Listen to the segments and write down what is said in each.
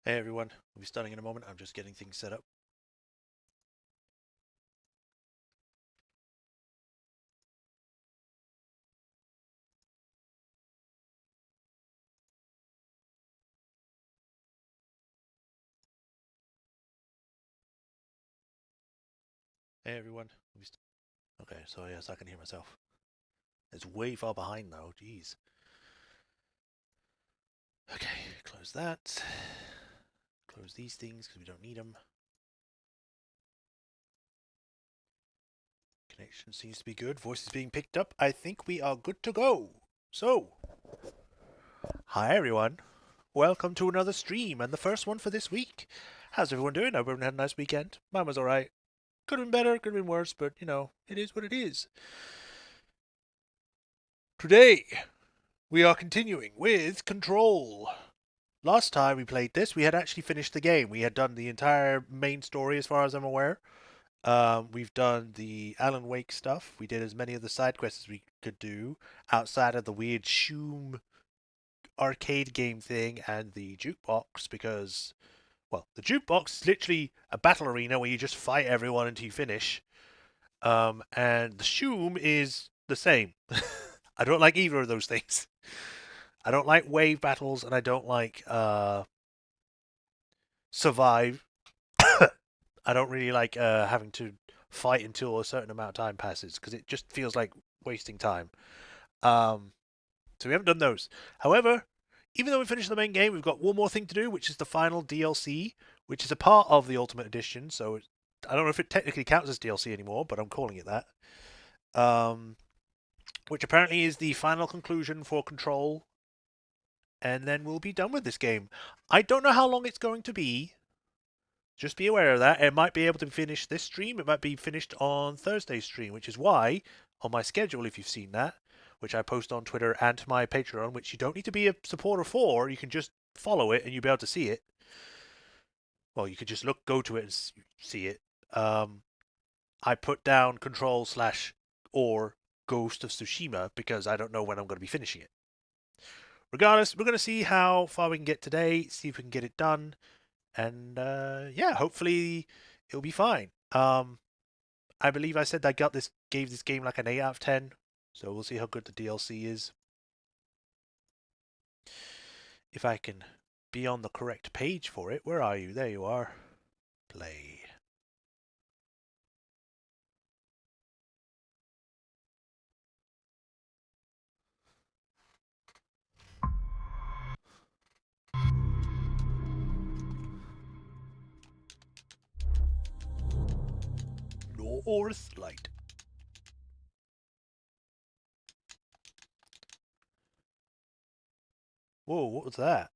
Hey everyone, we'll be starting in a moment. I'm just getting things set up. Hey everyone. Okay, so yes, I can hear myself. It's way far behind now, jeez. Okay, close that. Close these things because we don't need them. Connection seems to be good. Voice is being picked up. I think we are good to go. So, hi everyone. Welcome to another stream and the first one for this week. How's everyone doing? Hope everyone had a nice weekend. Mine was alright. Could have been better, could have been worse, but you know, it is what it is. Today, we are continuing with Control. Last time we played this, we had actually finished the game. We had done the entire main story as far as I'm aware. We've done the Alan Wake stuff. We did as many of the side quests as we could do outside of the weird Shoom arcade game thing and the jukebox because, well, the jukebox is literally a battle arena where you just fight everyone until you finish. And the Shoom is the same. I don't like either of those things. I don't like wave battles and I don't like survive. I don't really like having to fight until a certain amount of time passes because it just feels like wasting time. Um, so we haven't done those. However, even though we finished the main game, we've got one more thing to do, which is the final DLC, which is a part of the Ultimate Edition. So I don't know if it technically counts as DLC anymore, but I'm calling it that. Which apparently is the final conclusion for Control, and then we'll be done with this game. I don't know how long it's going to be. Just be aware of that. It might be able to finish this stream. It might be finished on Thursday's stream, which is why on my schedule, if you've seen that, which I post on Twitter and to my Patreon, which you don't need to be a supporter for, you can just follow it and you'll be able to see it. Well, you could just go to it and see it. I put down Control slash or Ghost of Tsushima because I don't know when I'm going to be finishing it. Regardless, we're going to see how far we can get today, see if we can get it done, and yeah, hopefully it'll be fine. I believe I said I gave this game like an 8 out of 10, so we'll see how good the DLC is. If I can be on the correct page for it. Where are you? There you are. Play. North Light. Whoa, what was that?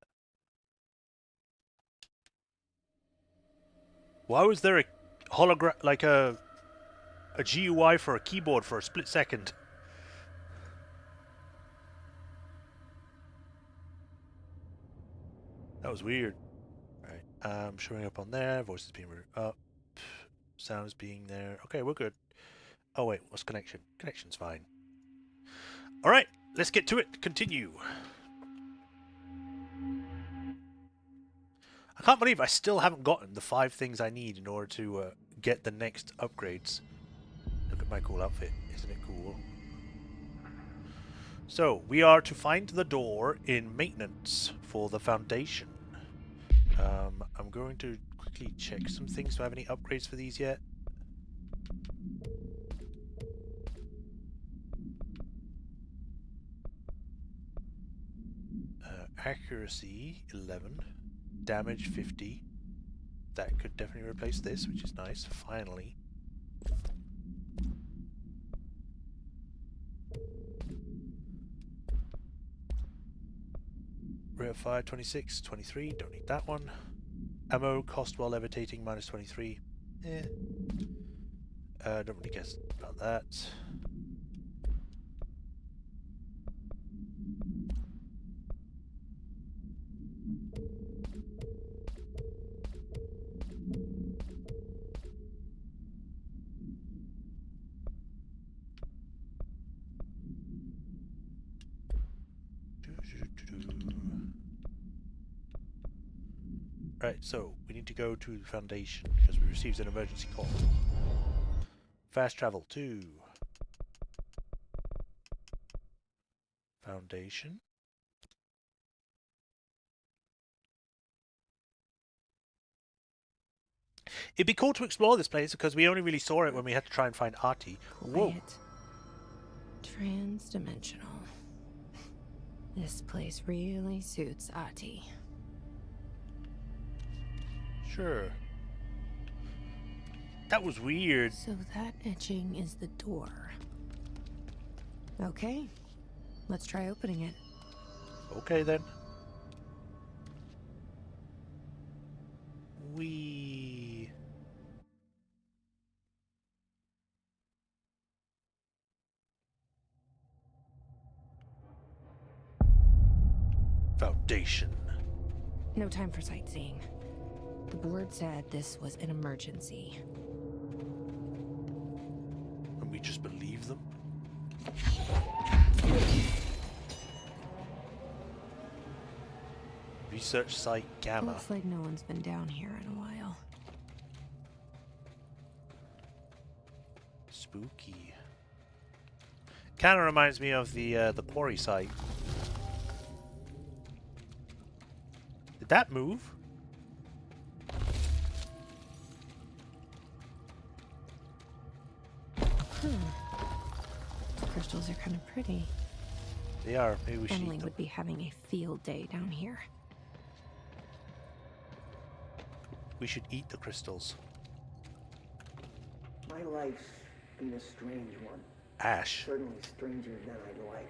Why was there a hologram, like a GUI for a keyboard for a split second? That was weird. Right, showing up on there. Voices being up. Sounds being there. Okay, we're good. Oh wait, what's connection? Connection's fine. All right, let's get to it. Continue. I can't believe I still haven't gotten the 5 things I need in order to get the next upgrades. Look at my cool outfit. Isn't it cool? So, we are to find the door in maintenance for the foundation. I'm going to quickly check some things. Do I have any upgrades for these yet? Accuracy 11. Damage 50. That could definitely replace this, which is nice. Finally. Rate of fire 26, 23. Don't need that one. Ammo cost while levitating minus 23. Eh. Don't really guess about that. Right, so we need to go to the Foundation because we received an emergency call. Fast travel to Foundation. It'd be cool to explore this place because we only really saw it when we had to try and find Artie. Whoa. Trans-dimensional. This place really suits Artie. Sure. That was weird. So that etching is the door. Okay. Let's try opening it. Okay then. We... Foundation. No time for sightseeing. The board said this was an emergency. And we just believe them? Research site Gamma. Looks like no one's been down here in a while. Spooky. Kind of reminds me of the quarry site. Did that move? The crystals are kind of pretty. They are. Maybe we should Emily eat them. would be having a field day down here. We should eat the crystals. My life's been a strange one. Ash. Certainly stranger than I'd like.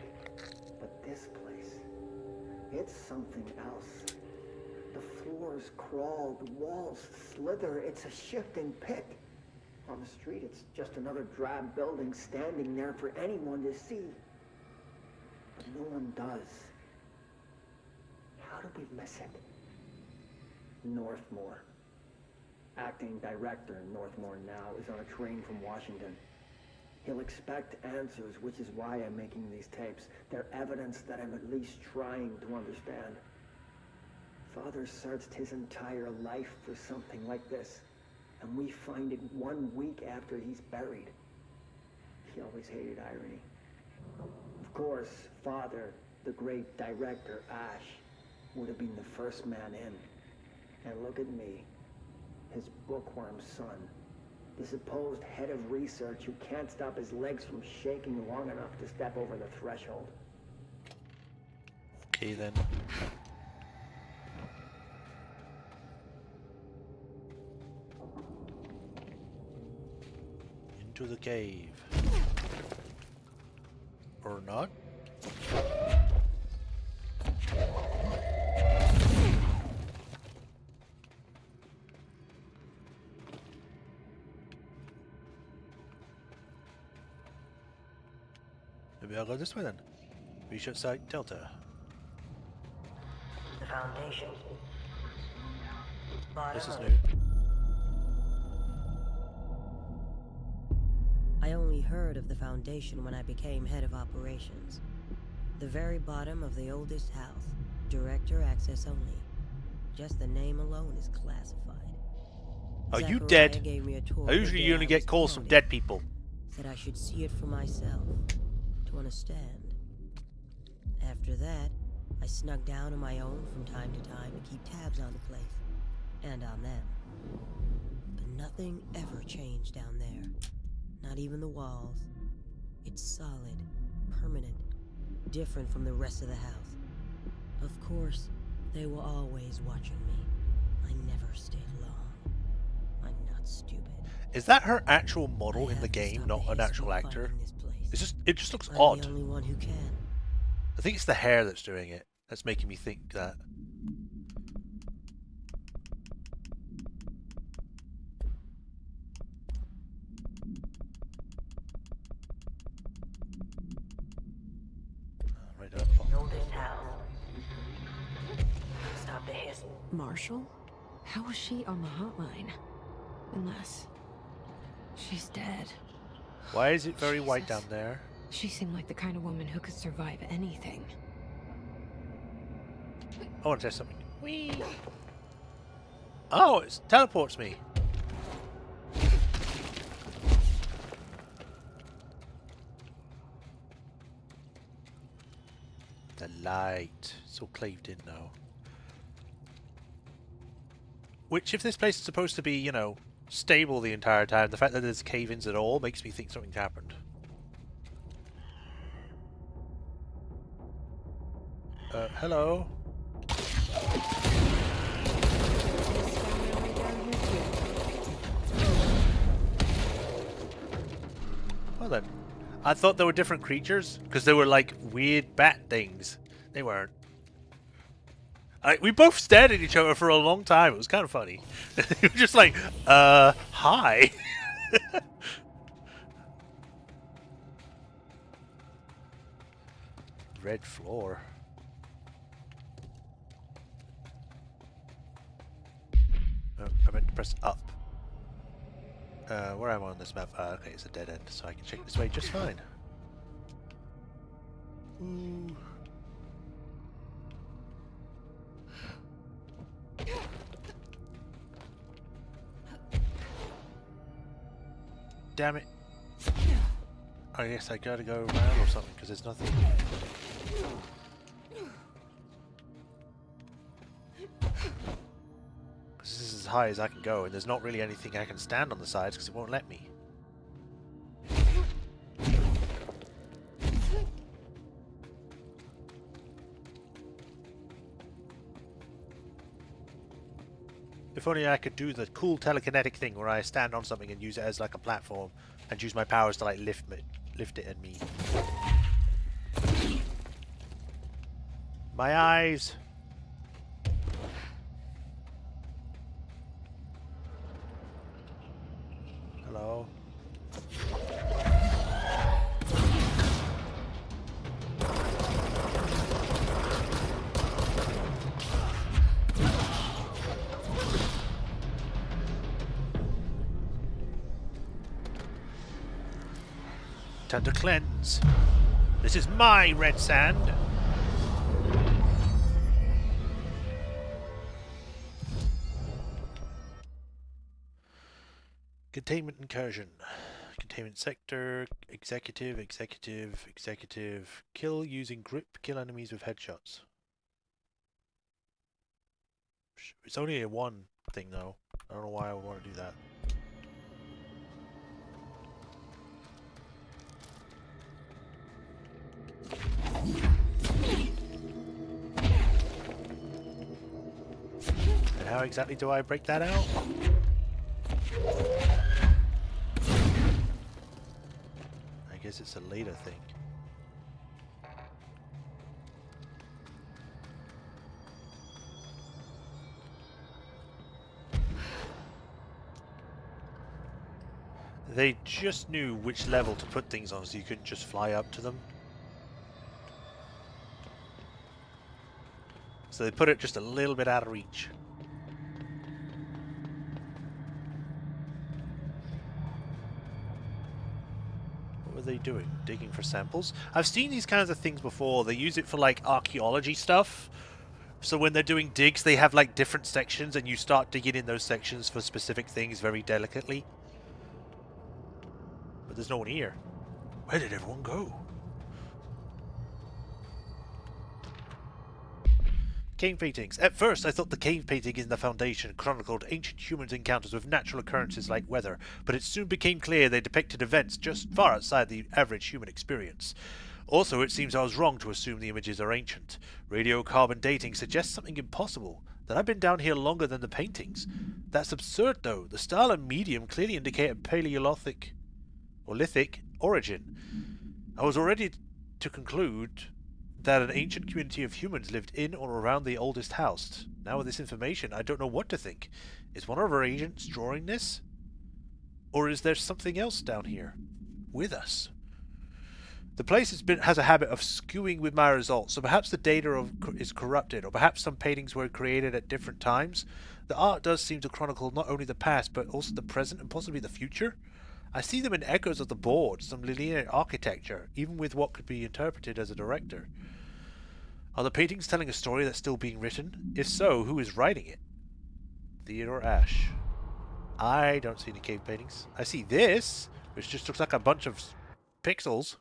But this place, it's something else. The floors crawl, the walls slither. It's a shifting pit. On the street, it's just another drab building standing there for anyone to see. But no one does. How do we miss it? Northmore. Acting director Northmore now is on a train from Washington. He'll expect answers, which is why I'm making these tapes. They're evidence that I'm at least trying to understand. Father searched his entire life for something like this, and we find it 1 week after he's buried. He always hated irony. Of course, Father, the great director, Ash, would have been the first man in. And look at me, his bookworm son, the supposed head of research who can't stop his legs from shaking long enough to step over the threshold. Okay then. Into the cave. Or not? Maybe I'll go this way then. Research site Delta. The Foundation. This is new. I only heard of the Foundation when I became head of operations. The very bottom of the oldest house. Director access only. Just the name alone is classified. Are you Zachariah dead? gave me a tour I the usually day only I get was calls from promoted. dead people. Said I should see it for myself. To understand. After that, I snuck down on my own from time to time to keep tabs on the place. And on them. But nothing ever changed down there. Not even the walls. It's solid, permanent, different from the rest of the house. Of course, they were always watching me. I never stayed long. I'm not stupid. Is that her actual model I in the have to game, stop not the an haste actual of actor? finding this place. It just looks I'm odd. the only one who can. I think it's the hair that's doing it. That's making me think that. Right up. Oldest house. Stop the hiss. Marshall? How was she on the hotline? Unless she's dead. Why is it very white Jesus. down there? She seemed like the kind of woman who could survive anything. I want to test something. Whee! Oh, it teleports me. The light. It's all claved in now. Which, if this place is supposed to be, you know, stable the entire time, the fact that there's cave-ins at all makes me think something's happened. Hello? Well then. I thought there were different creatures, because they were like weird bat things. They weren't. We both stared at each other for a long time. It was kind of funny. We were just like, hi. Red floor. Oh, I meant to press up. Where am I on this map? Okay, it's a dead end, so I can check this way just fine. Ooh. Damn it. I guess I gotta go around or something, because there's nothing. Because this is as high as I can go, and there's not really anything I can stand on the sides, because it won't let me. If only I could do the cool telekinetic thing where I stand on something and use it as like a platform and use my powers to like lift it and me. My eyes. Hello. Time to cleanse. This is my red sand. Containment incursion. Containment sector. Executive. Kill using grip. Kill enemies with headshots. It's only a one thing though. I don't know why I would want to do that. And how exactly do I break that out? I guess it's a later thing. They just knew which level to put things on, so you couldn't just fly up to them. So they put it just a little bit out of reach. What were they doing? Digging for samples? I've seen these kinds of things before. They use it for like archaeology stuff. So when they're doing digs, they have like different sections and you start digging in those sections for specific things very delicately. But there's no one here. Where did everyone go? Cave paintings. At first, I thought the cave painting in the Foundation chronicled ancient humans' encounters with natural occurrences like weather, but it soon became clear they depicted events just far outside the average human experience. Also, it seems I was wrong to assume the images are ancient. Radiocarbon dating suggests something impossible, that I've been down here longer than the paintings. That's absurd, though. The style and medium clearly indicate a Paleolithic or lithic origin. I was already to conclude that an ancient community of humans lived in or around the oldest house. Now with this information, I don't know what to think. Is one of our agents drawing this? Or is there something else down here? With us? The place has a habit of skewing with my results, so perhaps the data is corrupted, or perhaps some paintings were created at different times. The art does seem to chronicle not only the past, but also the present and possibly the future. I see them in echoes of the board, some linear architecture, even with what could be interpreted as a director. Are the paintings telling a story that's still being written? If so, who is writing it? Theodore Ash. I don't see any cave paintings. I see this, which just looks like a bunch of pixels.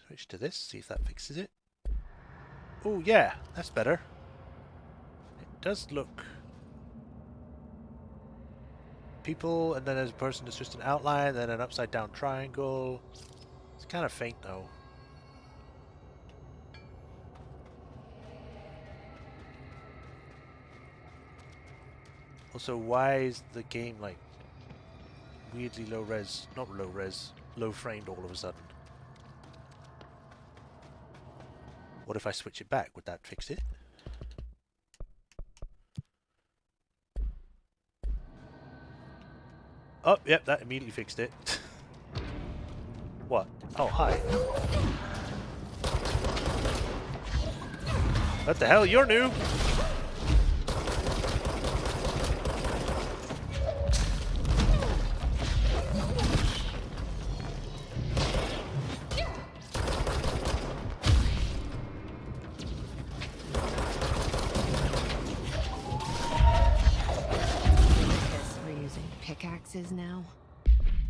Switch to this, see if that fixes it. Oh yeah, that's better. It does look... people, and then there's a person that's just an outline, then an upside down triangle. It's kind of faint though. Also, why is the game like weirdly low res, not low res, low framed all of a sudden? What if I switch it back? Would that fix it? Oh, yep, that immediately fixed it. What? Oh, hi. What the hell? You're new! Pickaxes now?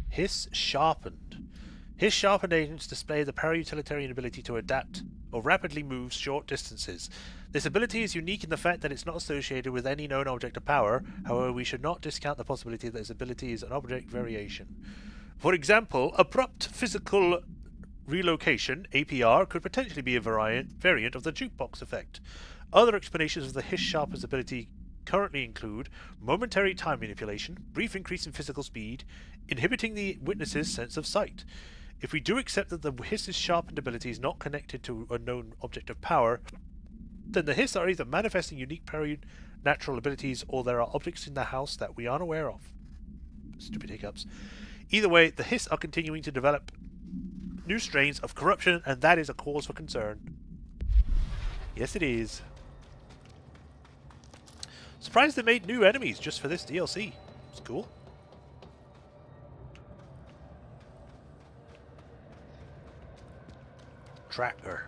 Hiss Sharpened. Hiss Sharpened agents display the para-utilitarian ability to adapt or rapidly move short distances. This ability is unique in the fact that it's not associated with any known object of power. However, we should not discount the possibility that this ability is an object variation. For example, abrupt physical relocation, APR, could potentially be a variant of the jukebox effect. Other explanations of the Hiss Sharpened's ability currently include momentary time manipulation, brief increase in physical speed, inhibiting the witness's sense of sight. If we do accept that the Hiss's sharpened ability is not connected to a known object of power, then the Hiss are either manifesting unique natural abilities or there are objects in the house that we aren't aware of. Stupid hiccups. Either way, the Hiss are continuing to develop new strains of corruption, and that is a cause for concern. Yes, it is. Surprised they made new enemies just for this DLC. It's cool. Tracker.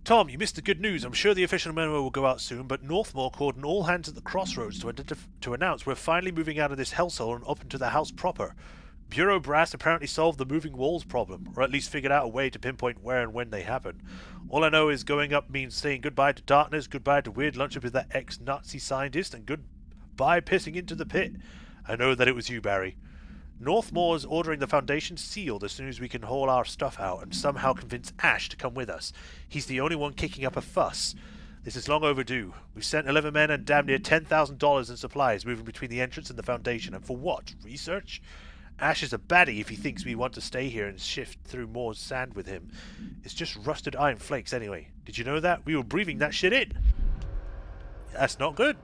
Tom, you missed the good news. I'm sure the official memo will go out soon, but Northmore called an all hands at the crossroads to announce we're finally moving out of this hellhole and up into the house proper. Bureau Brass apparently solved the moving walls problem, or at least figured out a way to pinpoint where and when they happen. All I know is going up means saying goodbye to darkness, goodbye to weird lunches with that ex-Nazi scientist, and goodbye pissing into the pit. I know that it was you, Barry. Northmore's ordering the Foundation sealed as soon as we can haul our stuff out and somehow convince Ash to come with us. He's the only one kicking up a fuss. This is long overdue. We've sent 11 men and damn near $10,000 in supplies moving between the entrance and the Foundation. And for what? Research? Ash is a baddie if he thinks we want to stay here and shift through more sand with him. It's just rusted iron flakes anyway. Did you know that? We were breathing that shit in. That's not good.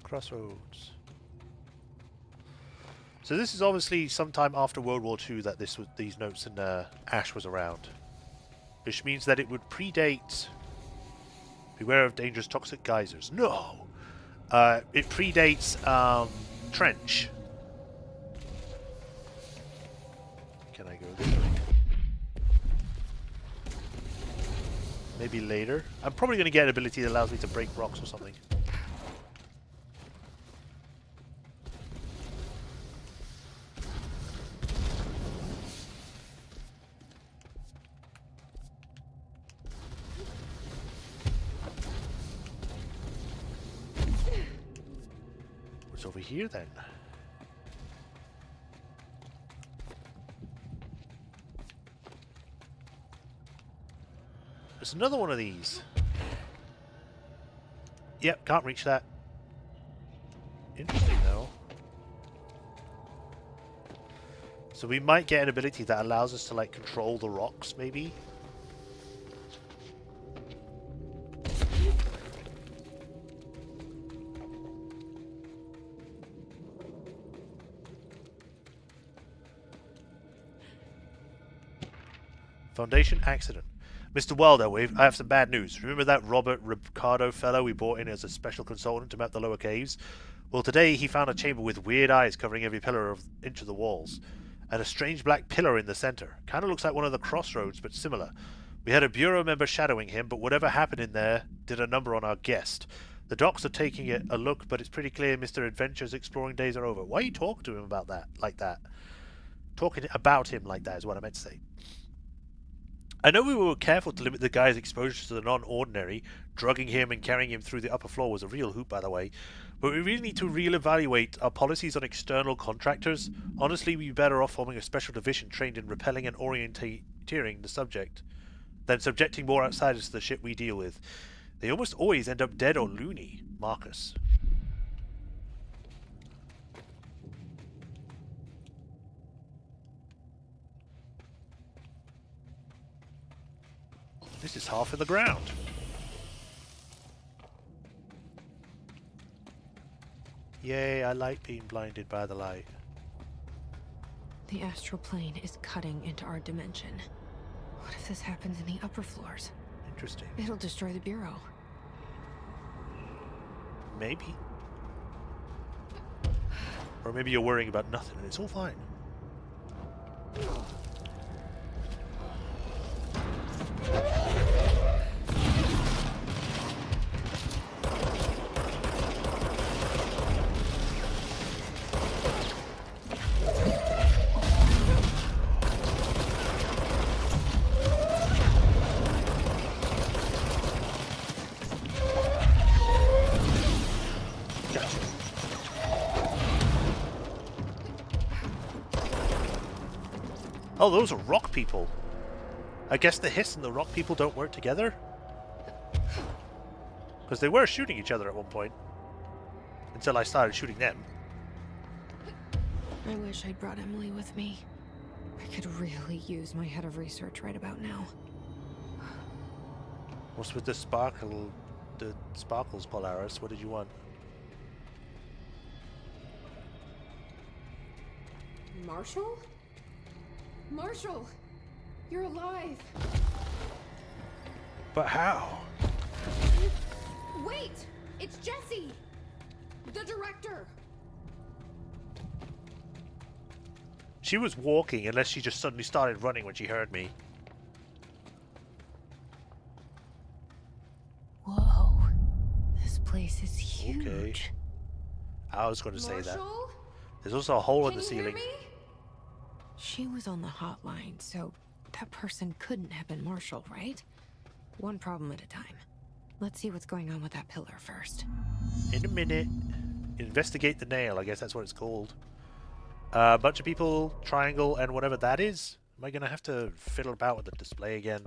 Crossroads. So this is obviously sometime after World War II that these notes in Ash was around. Which means that it would predate... Beware of dangerous toxic geysers. No! It predates Trench. Can I go this way? Maybe later. I'm probably going to get an ability that allows me to break rocks or something. Over here then. There's another one of these. Yep, can't reach that. Interesting though. So we might get an ability that allows us to like control the rocks maybe. Foundation accident. Mr. Wilder, I have some bad news. Remember that Robert Ricardo fellow we brought in as a special consultant to map the lower caves? Well, today he found a chamber with weird eyes covering every pillar of inch of the walls. And a strange black pillar in the center. Kinda looks like one of the crossroads, but similar. We had a bureau member shadowing him, but whatever happened in there did a number on our guest. The docs are taking it a look, but it's pretty clear Mr. Adventure's exploring days are over. Why are you talking to him about that, like that? Talking about him like that is what I meant to say. I know we were careful to limit the guy's exposure to the non-ordinary. Drugging him and carrying him through the upper floor was a real hoot, by the way. But we really need to reevaluate our policies on external contractors. Honestly, we'd be better off forming a special division trained in repelling and orienteering the subject than subjecting more outsiders to the shit we deal with. They almost always end up dead or loony. Marcus. This is half in the ground. Yay, I like being blinded by the light. The astral plane is cutting into our dimension. What if this happens in the upper floors? Interesting. It'll destroy the bureau. Maybe. Or maybe you're worrying about nothing and it's all fine. Oh, those are rock people. I guess the hiss and the rock people don't work together? Because they were shooting each other at one point. Until I started shooting them. I wish I'd brought Emily with me. I could really use my head of research right about now. What's with the sparkles, Polaris? What did you want? Marshall? Marshall! You're alive! But how? Wait! It's Jesse! The director! She was walking, unless she just suddenly started running when she heard me. Whoa. This place is huge. Okay. I was going to say that. Marshall? There's also a hole in the Can you hear ceiling. me? She was on the hotline, so that person couldn't have been Marshall, right? One problem at a time. Let's see what's going on with that pillar first. In a minute. Investigate the nail, I guess that's what it's called. A bunch of people, triangle, and whatever that is. Am I going to have to fiddle about with the display again?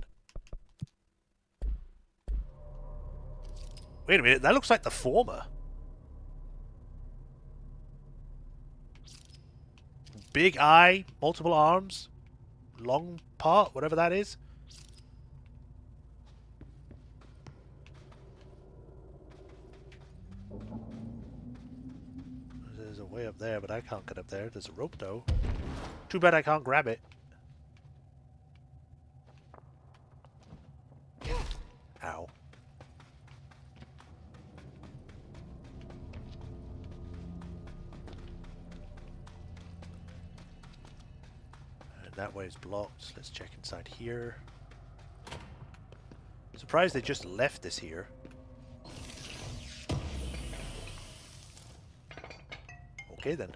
Wait a minute, that looks like the former. Big eye, multiple arms, long part, whatever that is. There's a way up there, but I can't get up there. There's a rope, though. Too bad I can't grab it. Ow. That way is blocked. Let's check inside here. Surprised they just left this here. Okay then.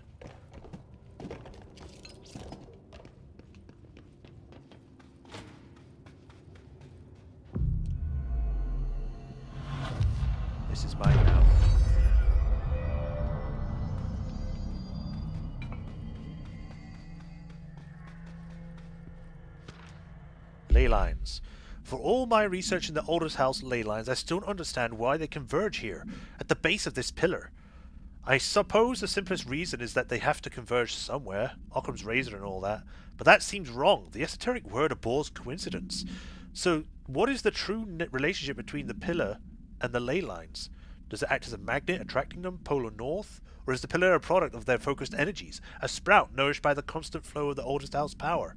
This is mine now. Ley lines. For all my research in the oldest house ley lines, I still don't understand why they converge here, at the base of this pillar. I suppose the simplest reason is that they have to converge somewhere, Occam's razor and all that, but that seems wrong. The esoteric word abhors coincidence. So, what is the true relationship between the pillar and the ley lines? Does it act as a magnet, attracting them, polar north? Or is the pillar a product of their focused energies, a sprout nourished by the constant flow of the oldest house power?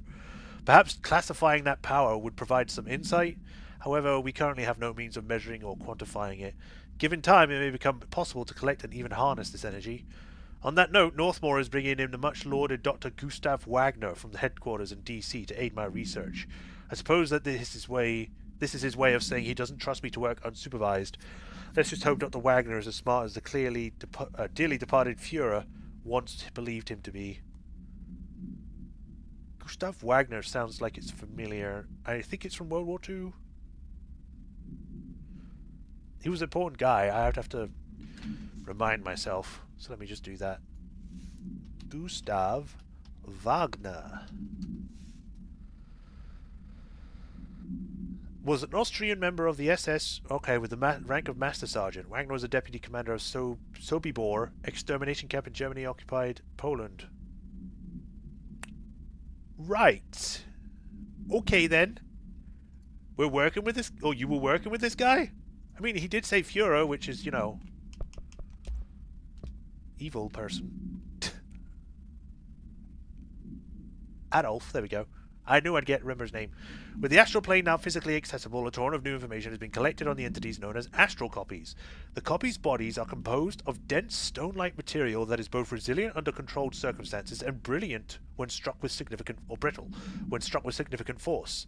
Perhaps classifying that power would provide some insight. However, we currently have no means of measuring or quantifying it. Given time, it may become possible to collect and even harness this energy. On that note, Northmore is bringing in the much-lauded Dr. Gustav Wagner from the headquarters in DC to aid my research. I suppose that this is his way of saying he doesn't trust me to work unsupervised. Let's just hope Dr. Wagner is as smart as the dearly departed Führer once believed him to be. Gustav Wagner sounds like it's familiar. I think it's from World War II. He was an important guy. I have to remind myself. So let me just do that. Gustav Wagner was an Austrian member of the SS, okay, with the rank of Master Sergeant. Wagner was a deputy commander of Sobibor, extermination camp in Germany-occupied Poland. Right. Okay, then. We're working with this... Oh, you were working with this guy? I mean, he did say Führer, which is, you know... evil person. Adolf, there we go. I knew I'd remember his name. With the astral plane now physically accessible, a torrent of new information has been collected on the entities known as astral copies. The copies' bodies are composed of dense stone-like material that is both resilient under controlled circumstances and brilliant when struck with significant, or brittle, when struck with significant force.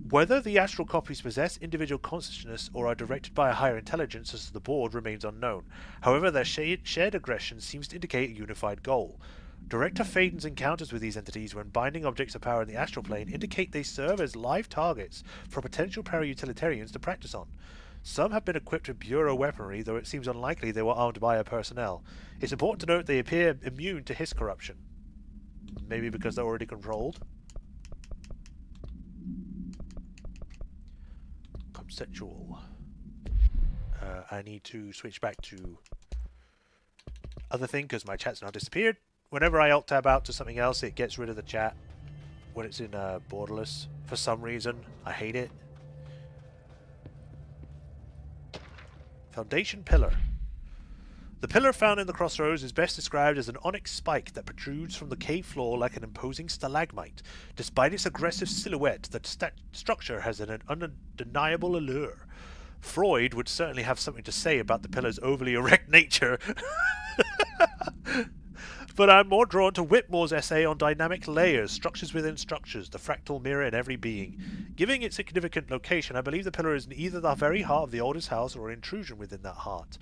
Whether the astral copies possess individual consciousness or are directed by a higher intelligence as the board remains unknown. However, their shared aggression seems to indicate a unified goal. Director Faden's encounters with these entities when binding objects of power in the astral plane indicate they serve as live targets for potential para-utilitarians to practice on. Some have been equipped with Bureau weaponry, though it seems unlikely they were armed by our personnel. It's important to note they appear immune to his corruption. Maybe because they're already controlled? Conceptual. I need to switch back to other thing because my chat's now disappeared. Whenever I alt-tab out to something else, it gets rid of the chat when it's in borderless. For some reason, I hate it. Foundation pillar. The pillar found in the crossroads is best described as an onyx spike that protrudes from the cave floor like an imposing stalagmite. Despite its aggressive silhouette, the structure has an undeniable allure. Freud would certainly have something to say about the pillar's overly erect nature. But I'm more drawn to Whitmore's essay on dynamic layers, structures within structures, the fractal mirror in every being. Giving its significant location, I believe the pillar is in either the very heart of the oldest house or an intrusion within that heart.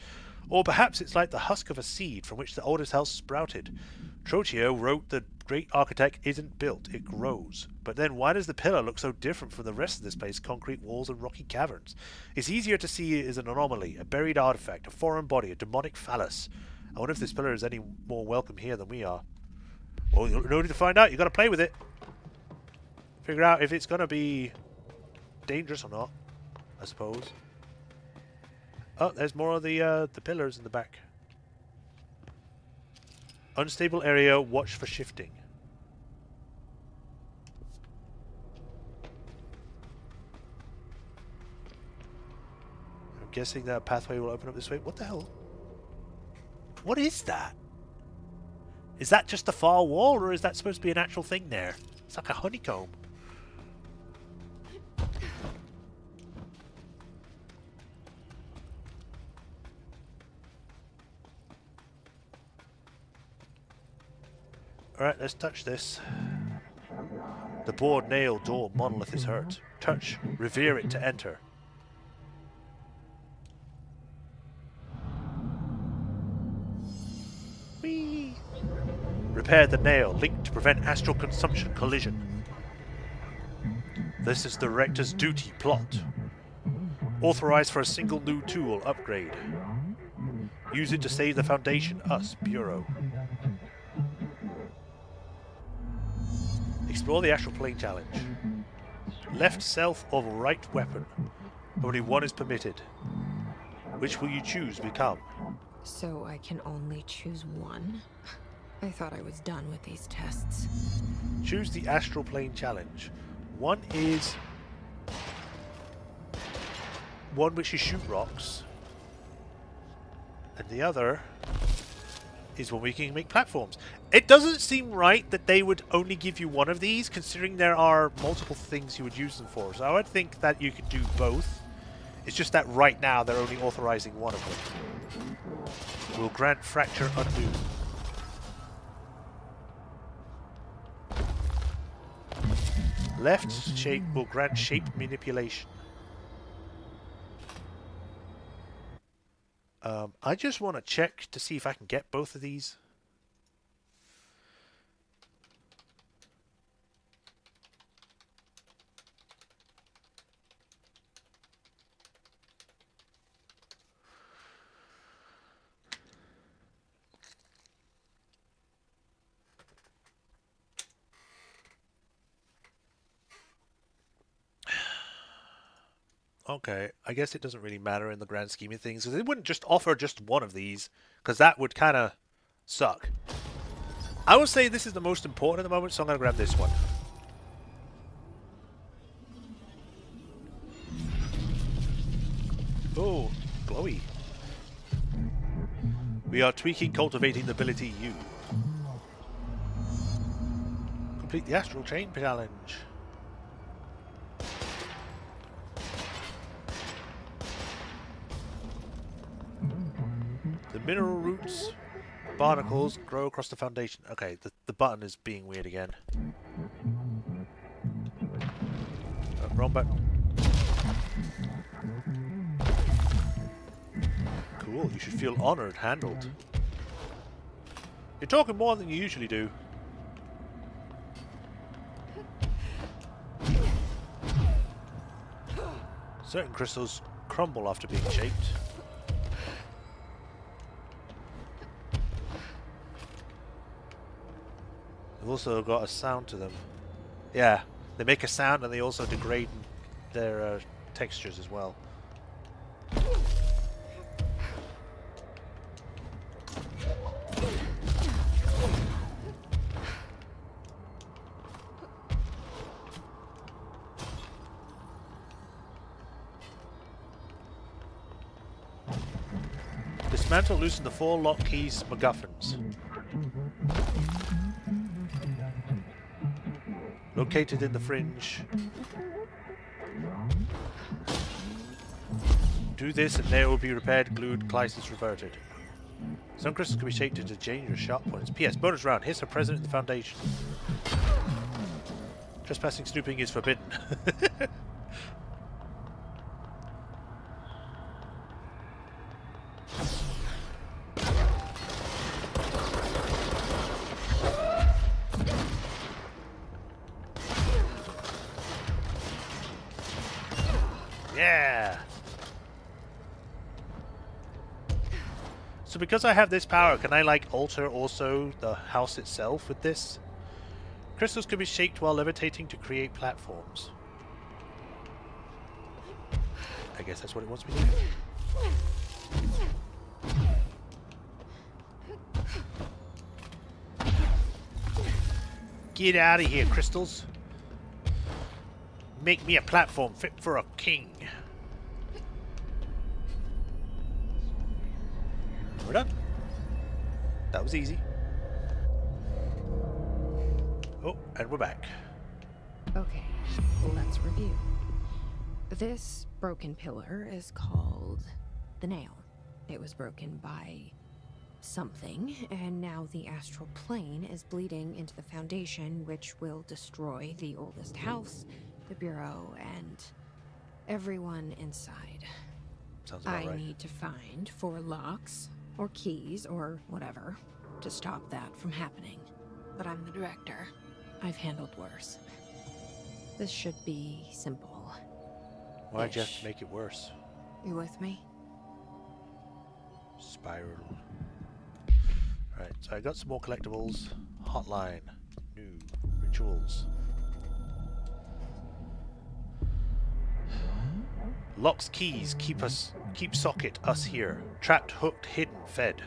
Or perhaps it's like the husk of a seed from which the oldest house sprouted. Trottier wrote the great architect isn't built, it grows. But then why does the pillar look so different from the rest of this place, concrete walls and rocky caverns? It's easier to see it as an anomaly, a buried artifact, a foreign body, a demonic phallus. I wonder if this pillar is any more welcome here than we are. Well, in order to find out, you've got to play with it. Figure out if it's going to be dangerous or not, I suppose. Oh, there's more of the pillars in the back. Unstable area, watch for shifting. I'm guessing that pathway will open up this way. What the hell? What is that? Is that just a far wall, or is that supposed to be an actual thing there? It's like a honeycomb. Alright, let's touch this. The board nail door monolith is hurt. Touch. Revere it to enter. Whee! Repair the nail, linked to prevent astral consumption collision. This is the Director's duty plot. Authorized for a single new tool upgrade. Use it to save the Foundation, us, Bureau. Explore the astral plane challenge. Left self or right weapon. Only one is permitted. Which will you choose to become? So I can only choose one? I thought I was done with these tests. Choose the astral plane challenge. One is one which you shoot rocks, and the other is when we can make platforms. It doesn't seem right that they would only give you one of these, considering there are multiple things you would use them for. So I would think that you could do both. It's just that right now they're only authorizing one of them. Will grant fracture undo. Left shape will grant shape manipulation. I just want to check to see if I can get both of these. Okay, I guess it doesn't really matter in the grand scheme of things, because they wouldn't just offer just one of these, because that would kind of suck. I would say this is the most important at the moment, so I'm going to grab this one. Oh, glowy. We are tweaking, cultivating the ability U. Complete the astral chain challenge. The mineral roots, barnacles grow across the foundation. Okay, the button is being weird again. Wrong button. Cool, you should feel honored, handled. You're talking more than you usually do. Certain crystals crumble after being shaped. They've also got a sound to them. Yeah, they make a sound and they also degrade their textures as well. Dismantle, loosen the 4 lock keys MacGuffins. Located in the fringe. Do this and they will be repaired, glued, crisis reverted. Some crystals can be shaped into dangerous sharp points. P.S. Bonus round. Hits are present in the foundation. Trespassing snooping is forbidden. Yeah! So because I have this power, can I like alter also the house itself with this? Crystals can be shaped while levitating to create platforms. I guess that's what it wants me to do. Get out of here, crystals. Make me a platform fit for a king. We're done. That was easy. Oh, and we're back. Okay, let's review. This broken pillar is called the nail. It was broken by something, and now the astral plane is bleeding into the foundation, which will destroy the oldest house, the bureau, and everyone inside. Sounds about right. I need to find 4 locks, or keys, or whatever, to stop that from happening. But I'm the director. I've handled worse. This should be simple. Why'd you have to make it worse? You with me? Spiral. Right, so I got some more collectibles. Hotline. New. Rituals. Locks, keys, keep socket, us here. Trapped, hooked, hidden, fed.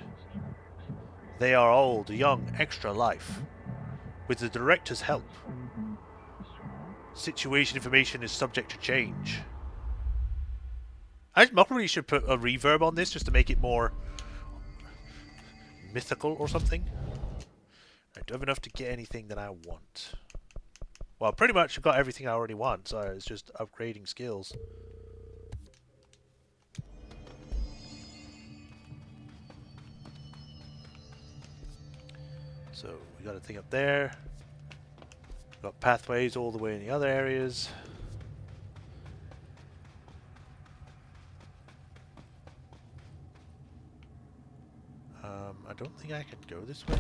They are old, young, extra life. With the director's help. Situation information is subject to change. I probably should put a reverb on this just to make it more mythical or something. I don't have enough to get anything that I want. Well, pretty much I've got everything I already want, so it's just upgrading skills. So we got a thing up there. Got pathways all the way in the other areas. I don't think I can go this way.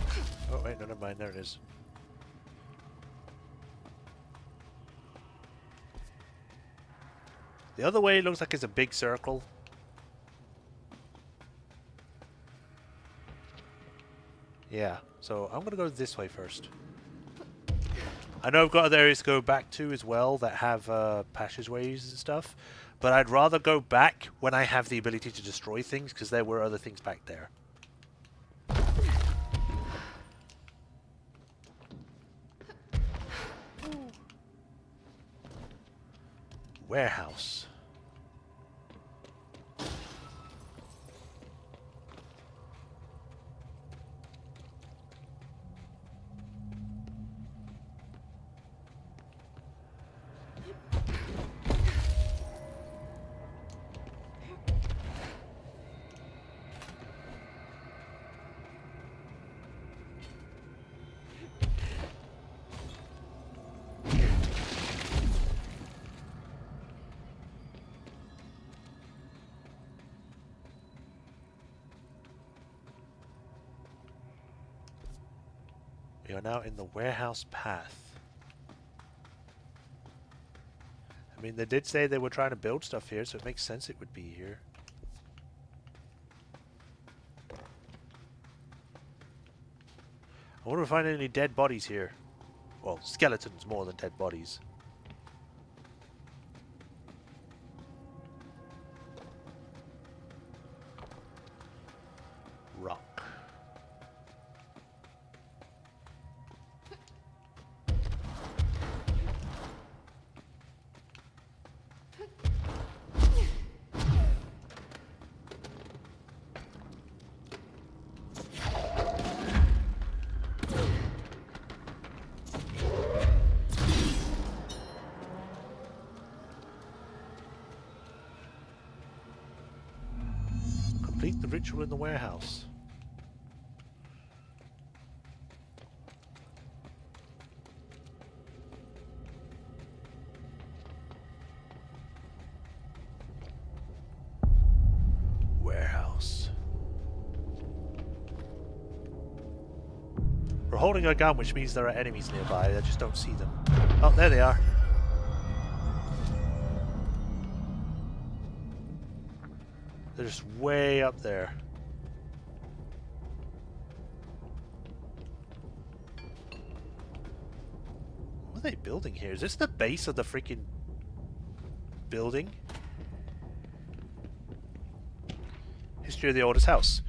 Oh wait, no, never mind. There it is. The other way looks like it's a big circle. Yeah, so I'm gonna go this way first. I know I've got other areas to go back to as well that have passageways and stuff, but I'd rather go back when I have the ability to destroy things, because there were other things back there. Warehouse. We are now in the warehouse path. I mean, they did say they were trying to build stuff here, so it makes sense it would be here. I wonder if I find any dead bodies here. Well, skeletons more than dead bodies. Rock. Complete the ritual in the warehouse. Warehouse. We're holding a gun, which means there are enemies nearby. I just don't see them. Oh, there they are. They're just way up there. What are they building here? Is this the base of the freaking building? History of the oldest house.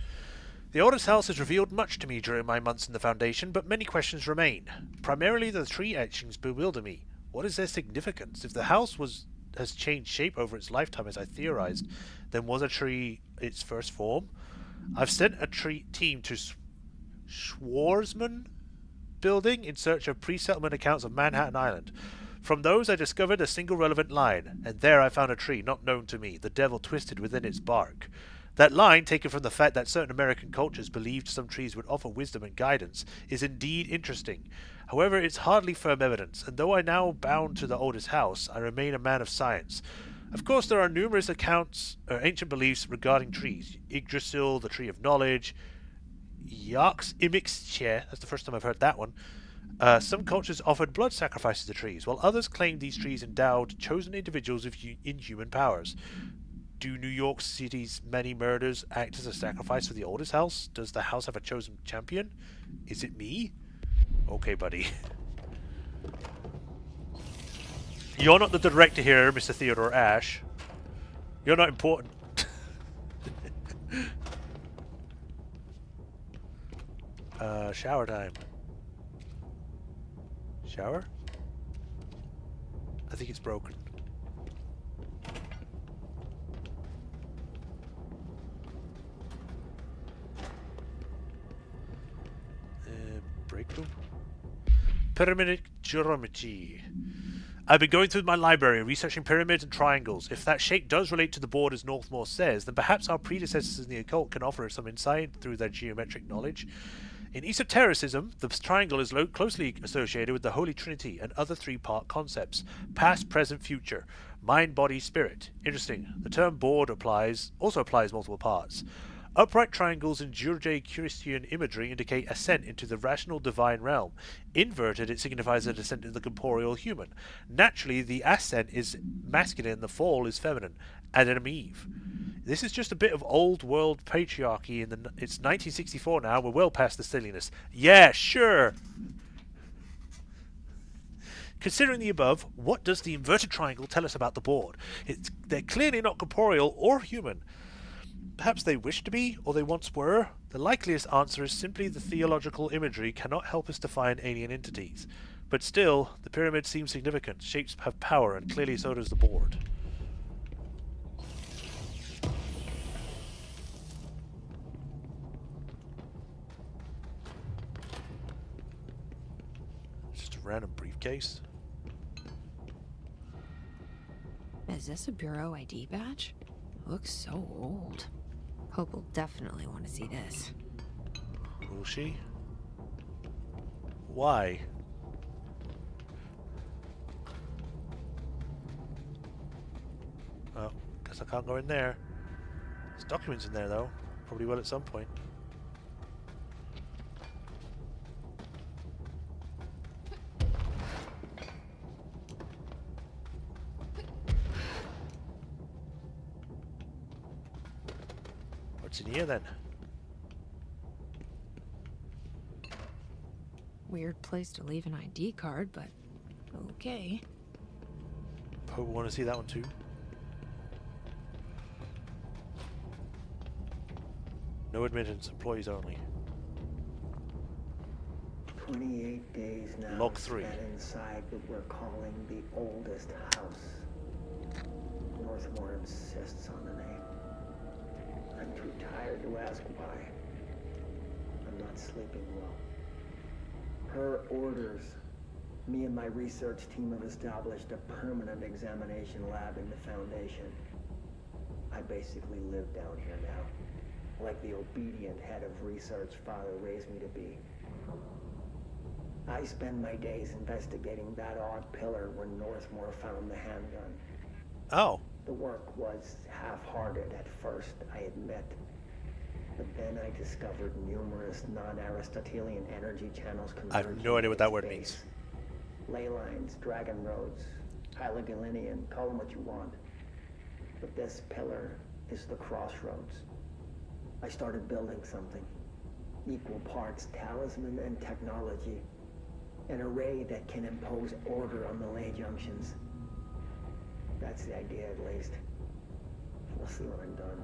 The oldest house has revealed much to me during my months in the Foundation, but many questions remain. Primarily the tree etchings bewilder me. What is their significance? If the house has changed shape over its lifetime as I theorized, then was a tree its first form? I've sent a team to Schwarzman building in search of pre-settlement accounts of Manhattan Island. From those I discovered a single relevant line, and there I found a tree not known to me, the devil twisted within its bark. That line, taken from the fact that certain American cultures believed some trees would offer wisdom and guidance, is indeed interesting. However, it's hardly firm evidence, and though I now bound to the oldest house, I remain a man of science. Of course, there are numerous accounts or ancient beliefs regarding trees. Yggdrasil, the tree of knowledge, Yaks Imixche, that's the first time I've heard that one. Some cultures offered blood sacrifices to trees, while others claimed these trees endowed chosen individuals with inhuman powers. Do New York City's many murders act as a sacrifice for the oldest house? Does the house have a chosen champion? Is it me? Okay, buddy. You're not the director here, Mr. Theodore Ash. You're not important. Shower time. Shower? I think it's broken. Pyramid geometry. I've been going through my library, researching pyramids and triangles. If that shape does relate to the board as Northmore says, then perhaps our predecessors in the occult can offer us some insight through their geometric knowledge. In esotericism, the triangle is closely associated with the Holy Trinity and other three-part concepts: past, present, future, mind, body, spirit. Interesting. The term board also applies multiple parts. Upright triangles in Judeo-Christian imagery indicate ascent into the rational divine realm. Inverted, it signifies a descent into the corporeal human. Naturally, the ascent is masculine and the fall is feminine. Adam and Eve. This is just a bit of old world patriarchy. It's 1964 now. We're well past the silliness. Yeah, sure. Considering the above, what does the inverted triangle tell us about the board? They're clearly not corporeal or human. Perhaps they wish to be, or they once were. The likeliest answer is simply the theological imagery cannot help us define alien entities. But still, the pyramid seems significant. Shapes have power, and clearly so does the board. Just a random briefcase. Is this a Bureau ID badge? Looks so old. Hope will definitely want to see this. Will she? Why? Oh, guess I can't go in there. There's documents in there though. Probably will at some point. What's in here then? Weird place to leave an ID card, but okay. Hope we want to see that one too. No admittance, employees only. 28 days now Log 3. spent inside what we're calling the oldest house. Northmore insists on the name. I'm too tired to ask why. I'm not sleeping well. Per orders, me and my research team have established a permanent examination lab in the Foundation. I basically live down here now, like the obedient head of research Father raised me to be. I spend my days investigating that odd pillar where Northmore found the handgun. Oh. The work was half-hearted at first, I admit. But then I discovered numerous non-Aristotelian energy channels converging. I have no idea what that word space. means. Ley lines, dragon roads, Hylogalinean, call them what you want. But this pillar is the crossroads. I started building something. Equal parts talisman and technology. An array that can impose order on the ley junctions. That's the idea, at least. We'll see when I'm done.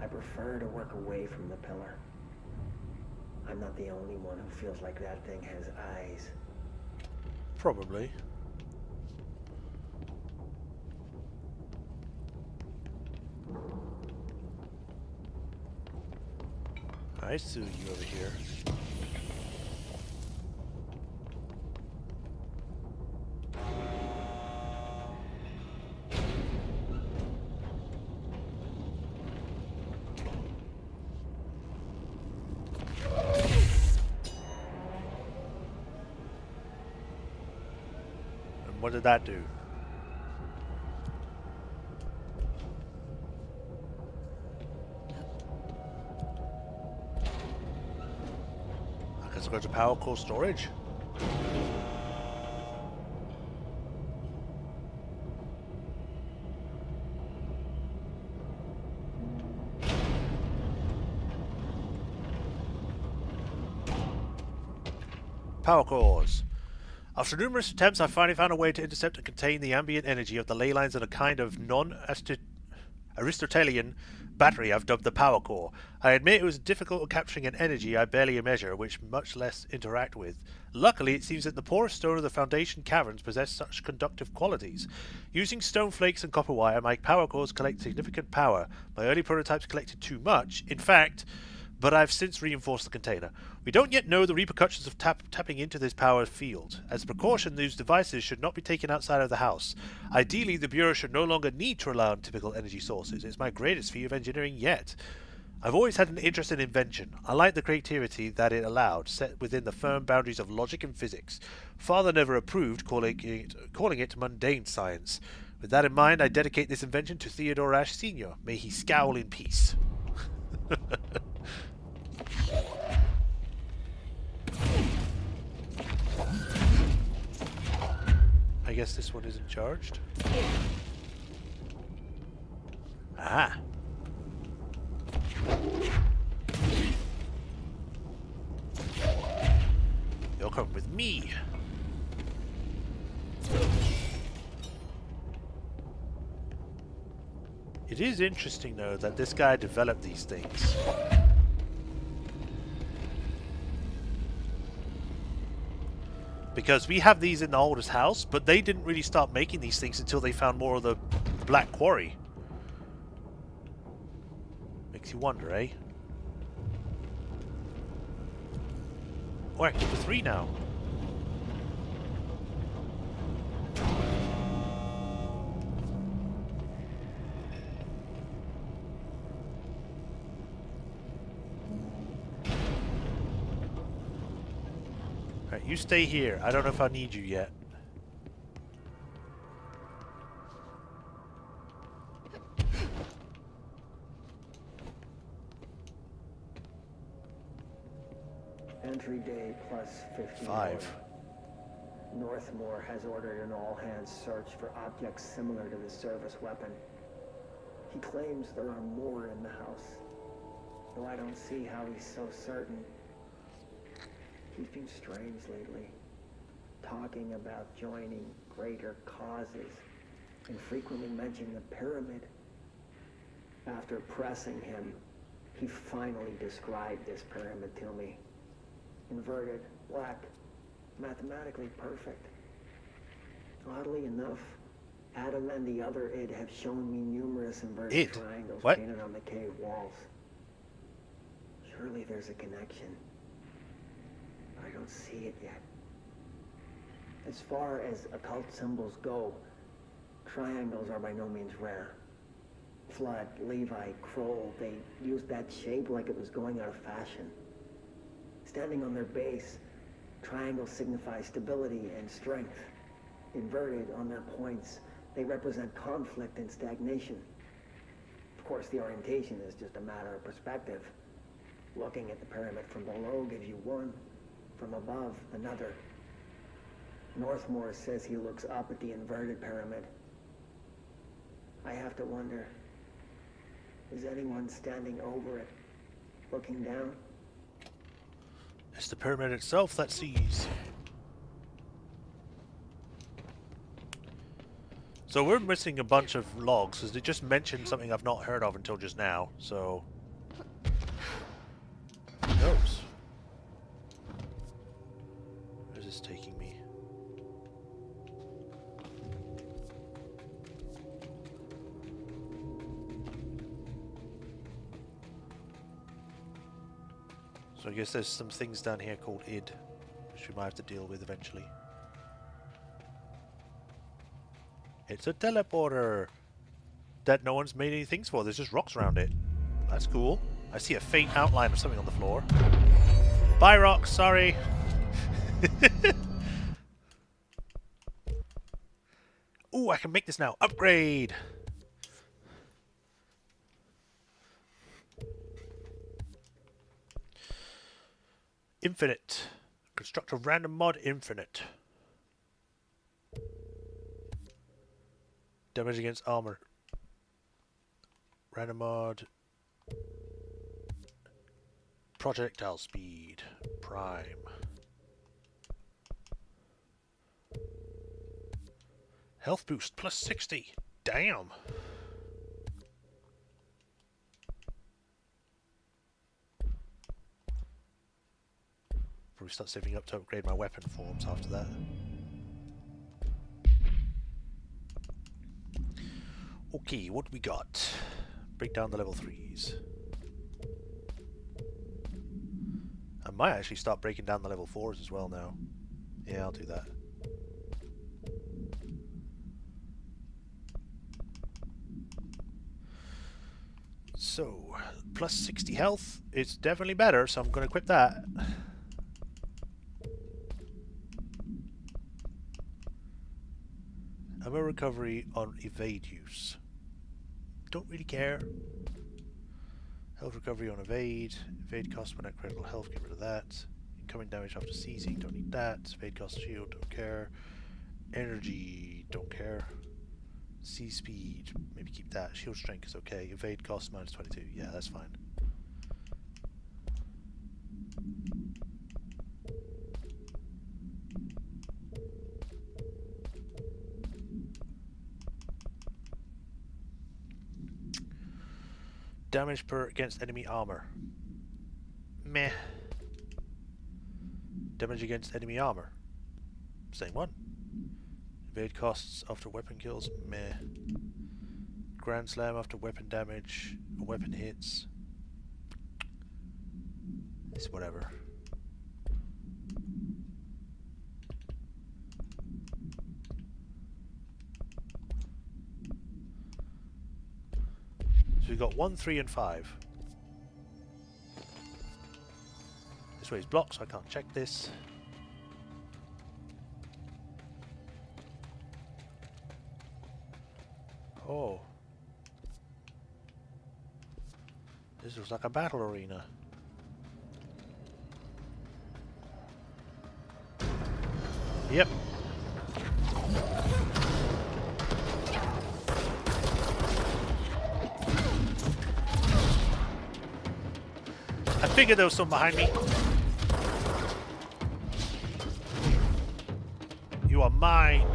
I prefer to work away from the pillar. I'm not the only one who feels like that thing has eyes. Probably. I see you over here. What did that do? I guess I'll go to power core storage. Power cores. After numerous attempts, I finally found a way to intercept and contain the ambient energy of the ley lines in a kind of non-Aristotelian battery I've dubbed the power core. I admit it was difficult at capturing an energy I barely measure, which much less interact with. Luckily, it seems that the porous stone of the Foundation caverns possess such conductive qualities. Using stone flakes and copper wire, my power cores collect significant power. My early prototypes collected too much. In fact, but I've since reinforced the container. We don't yet know the repercussions of tapping into this power field. As a precaution, these devices should not be taken outside of the house. Ideally, the Bureau should no longer need to rely on typical energy sources. It's my greatest feat of engineering yet. I've always had an interest in invention. I like the creativity that it allowed, set within the firm boundaries of logic and physics. Father never approved calling it mundane science. With that in mind, I dedicate this invention to Theodore Ash Sr. May he scowl in peace. I guess this one isn't charged. Ah. You'll come with me. It is interesting, though, that this guy developed these things. Because we have these in the oldest house, but they didn't really start making these things until they found more of the Black Quarry. Makes you wonder, eh? We're active for 3 now. Alright, you stay here. I don't know if I need you yet. Entry day plus 15. 5. Northmore has ordered an all-hands search for objects similar to the service weapon. He claims there are more in the house, though I don't see how he's so certain. He's been strange lately, talking about joining greater causes, and frequently mentioning the pyramid. After pressing him, he finally described this pyramid to me. Inverted, black, mathematically perfect. Oddly enough, Adam and the other id have shown me numerous inverted triangles painted on the cave walls. Surely there's a connection. I don't see it yet. As far as occult symbols go, triangles are by no means rare. Flood, Levi, Kroll, they used that shape like it was going out of fashion. Standing on their base, triangles signify stability and strength. Inverted on their points, they represent conflict and stagnation. Of course, the orientation is just a matter of perspective. Looking at the pyramid from below gives you one, from above another. Northmore says he looks up at the inverted pyramid. I have to wonder, is anyone standing over it, looking down? It's the pyramid itself that sees. So we're missing a bunch of logs, because they just mentioned something I've not heard of until just now, so... Who knows? Where's this taking me? So I guess there's some things down here called id, which we might have to deal with eventually. It's a teleporter that no one's made any things for. There's just rocks around it. That's cool. I see a faint outline of something on the floor. Bye, rocks. Sorry. Ooh, I can make this now. Upgrade. Infinite. Construct a random mod infinite. Damage against armor. Random mod. Projectile speed. Prime. Health boost plus 60. Damn. Probably start saving up to upgrade my weapon forms after that. Okay, what we got? Break down the level 3s. might actually start breaking down the level 4s as well now. Yeah, I'll do that. So, plus 60 health. It's definitely better, so I'm going to equip that. Ammo recovery on evade use. Don't really care. Health recovery on evade. Evade cost when at critical health, get rid of that. Incoming damage after seizing, don't need that. Evade cost shield, don't care. Energy, don't care. Sea speed, maybe keep that. Shield strength is okay. Evade cost minus 22, yeah, that's fine. Damage per against enemy armor. Meh. Damage against enemy armor. Same one. Evade costs after weapon kills. Meh. Grand slam after weapon damage. Or weapon hits. It's whatever. So we've got 1, 3, and 5. This way is blocked, so I can't check this. Oh. This looks like a battle arena. Yep. I figured there was some behind me. You are mine.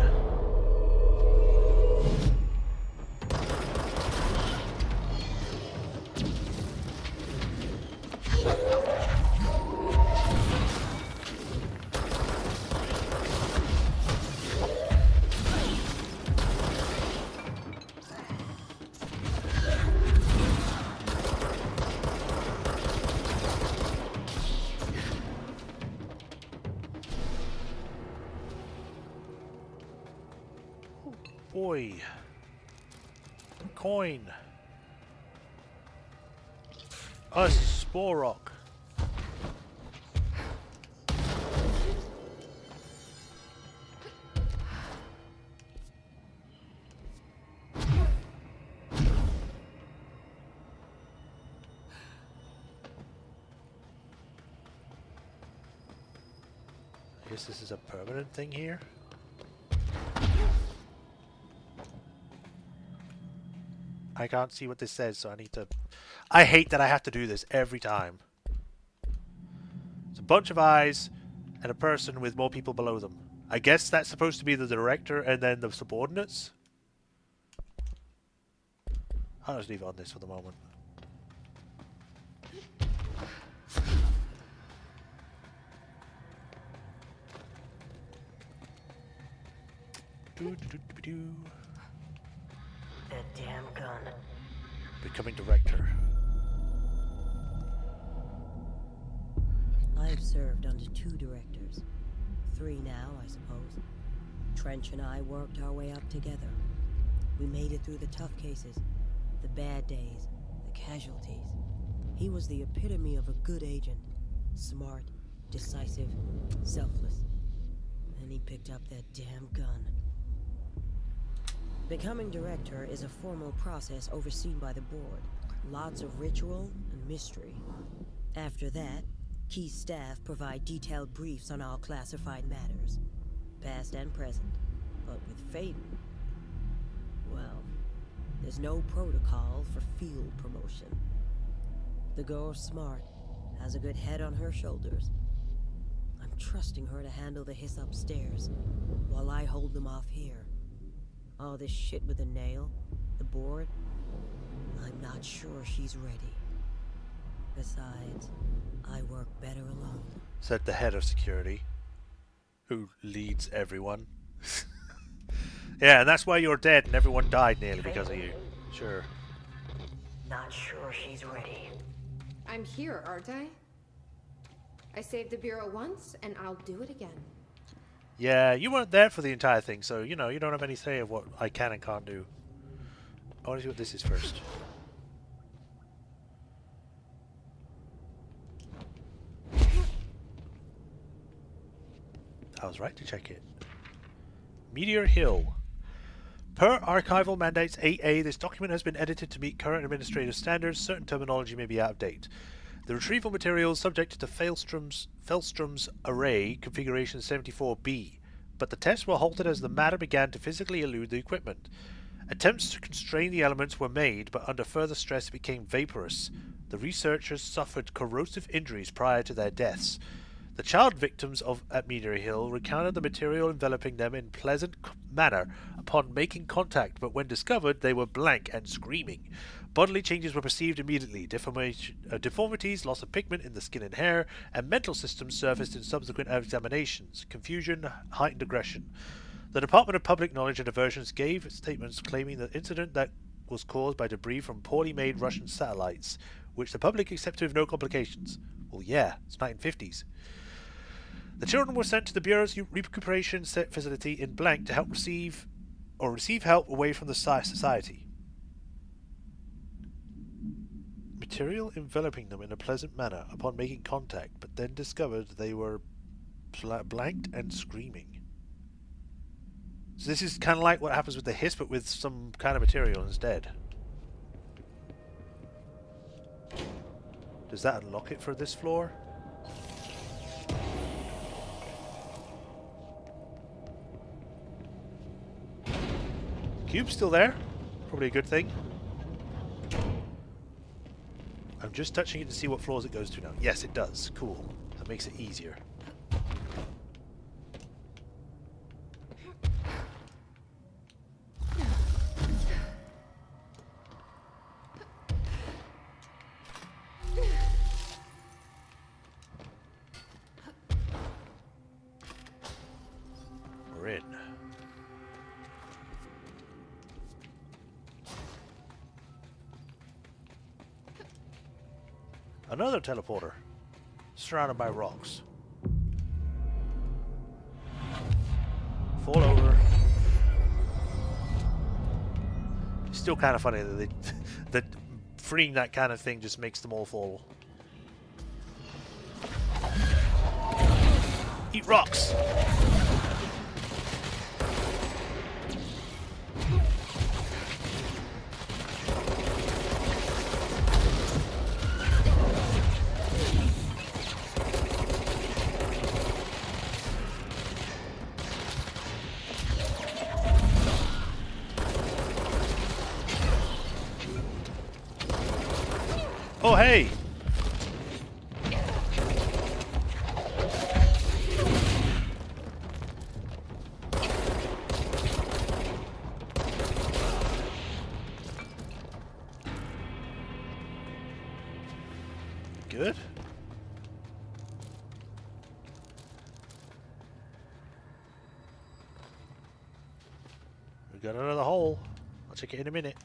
Boy. Coin. A spore rock. I guess this is a permanent thing here. I can't see what this says, so I need to... I hate that I have to do this every time. It's a bunch of eyes and a person with more people below them. I guess that's supposed to be the director and then the subordinates. I'll just leave it on this for the moment. That damn gun. Becoming director. I have served under 2 directors. 3 now, I suppose. Trench and I worked our way up together. We made it through the tough cases, the bad days, the casualties. He was the epitome of a good agent. Smart, decisive, selfless. And he picked up that damn gun. Becoming director is a formal process overseen by the board. Lots of ritual and mystery. After that, key staff provide detailed briefs on all classified matters, past and present. But with Faden, well, there's no protocol for field promotion. The girl's smart, has a good head on her shoulders. I'm trusting her to handle the hiss upstairs, while I hold them off here. All this shit with the nail, the board, I'm not sure she's ready. Besides, I work better alone. Said the head of security, who leads everyone. Yeah, and that's why you're dead and everyone died nearly because of you. Sure. Not sure she's ready. I'm here, aren't I? I saved the Bureau once, and I'll do it again. Yeah, you weren't there for the entire thing, so, you know, you don't have any say of what I can and can't do. I want to see what this is first. I was right to check it. Meteor Hill. Per Archival Mandates 8A, this document has been edited to meet current administrative standards. Certain terminology may be out of date. The retrieval material is subject to Fellstrom's array configuration 74B, but the tests were halted as the matter began to physically elude the equipment. Attempts to constrain the elements were made, but under further stress it became vaporous. The researchers suffered corrosive injuries prior to their deaths. The child victims at Meteor Hill recounted the material enveloping them in pleasant manner upon making contact, but when discovered they were blank and screaming. Bodily changes were perceived immediately. Deformities, loss of pigment in the skin and hair, and mental systems surfaced in subsequent examinations. Confusion, heightened aggression. The Department of Public Knowledge and Diversions gave statements claiming the incident that was caused by debris from poorly made Russian satellites, which the public accepted with no complications. Well, yeah, it's 1950s. The children were sent to the Bureau's recuperation facility in blank to help receive help away from the society. Material enveloping them in a pleasant manner upon making contact, but then discovered they were blanked and screaming. So this is kind of like what happens with the hiss, but with some kind of material instead. Does that unlock it for this floor? Cube's still there. Probably a good thing. I'm just touching it to see what floors it goes to now. Yes, it does. Cool. That makes it easier. We're in. Another teleporter, surrounded by rocks. Fall over. It's still kind of funny that that freeing that kind of thing just makes them all fall. Eat rocks! Oh, hey! Good. We got another hole. I'll check it in a minute.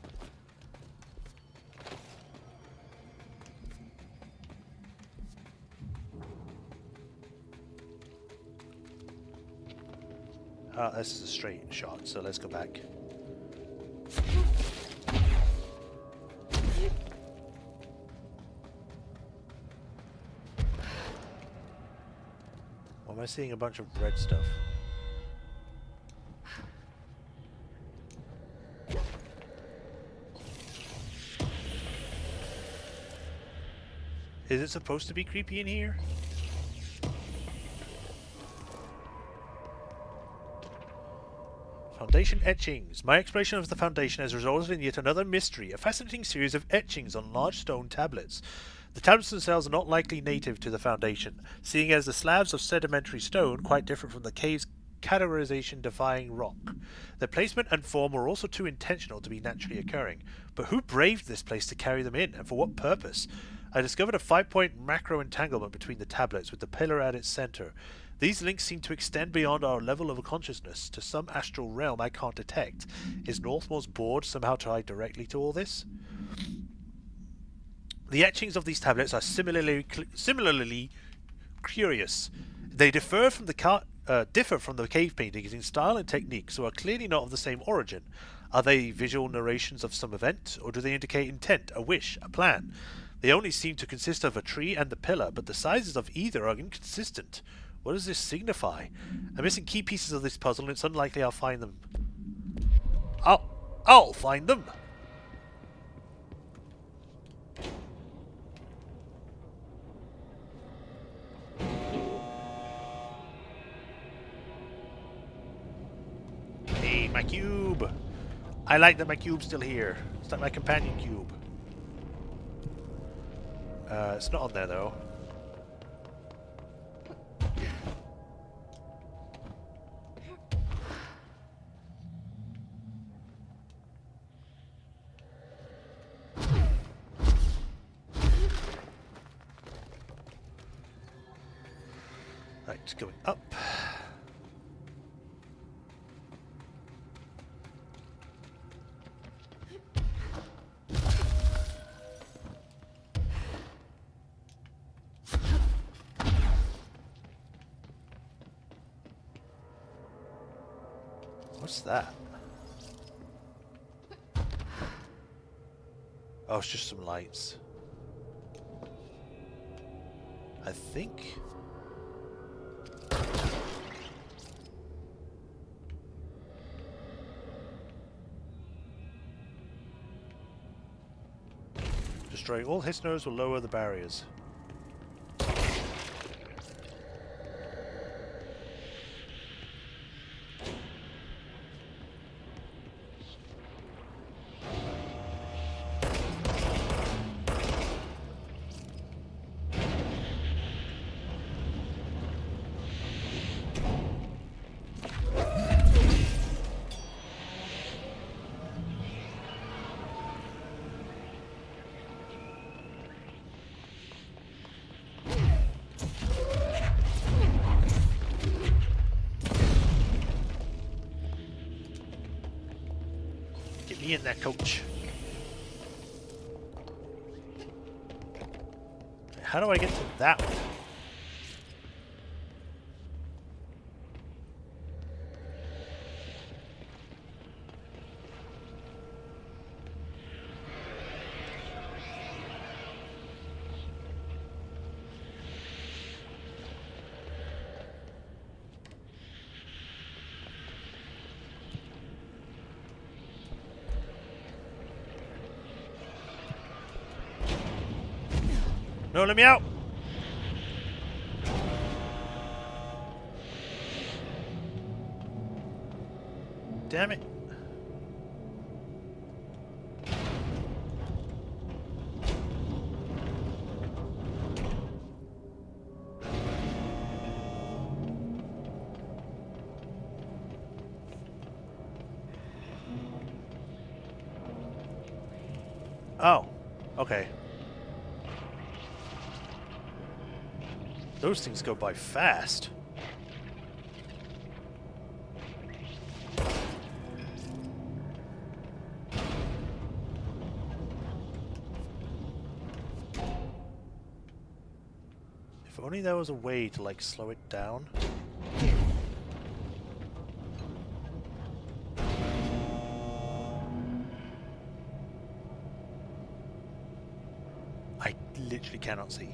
This is a straight shot, so let's go back. Why am I seeing a bunch of red stuff? Is it supposed to be creepy in here? Foundation etchings. My exploration of the Foundation has resulted in yet another mystery, a fascinating series of etchings on large stone tablets. The tablets themselves are not likely native to the Foundation, seeing as the slabs of sedimentary stone, quite different from the cave's categorization-defying rock. Their placement and form were also too intentional to be naturally occurring. But who braved this place to carry them in, and for what purpose? I discovered a 5-point macro entanglement between the tablets, with the pillar at its center. These links seem to extend beyond our level of consciousness to some astral realm I can't detect. Is Northmore's board somehow tied directly to all this? The etchings of these tablets are similarly curious. They differ from the cave paintings in style and technique, so are clearly not of the same origin. Are they visual narrations of some event, or do they indicate intent, a wish, a plan? They only seem to consist of a tree and the pillar, but the sizes of either are inconsistent. What does this signify? I'm missing key pieces of this puzzle, and it's unlikely I'll find them. I'll find them! Hey, my cube! I like that my cube's still here. It's like my companion cube. It's not on there though. Right, going up. What's that? Oh, it's just some lights. I think. Destroying all his nodes will lower the barriers. In that coach. How do I get to that one? No, let me out! Damn it. Oh, okay. Those things go by fast. If only there was a way to, like, slow it down. I literally cannot see.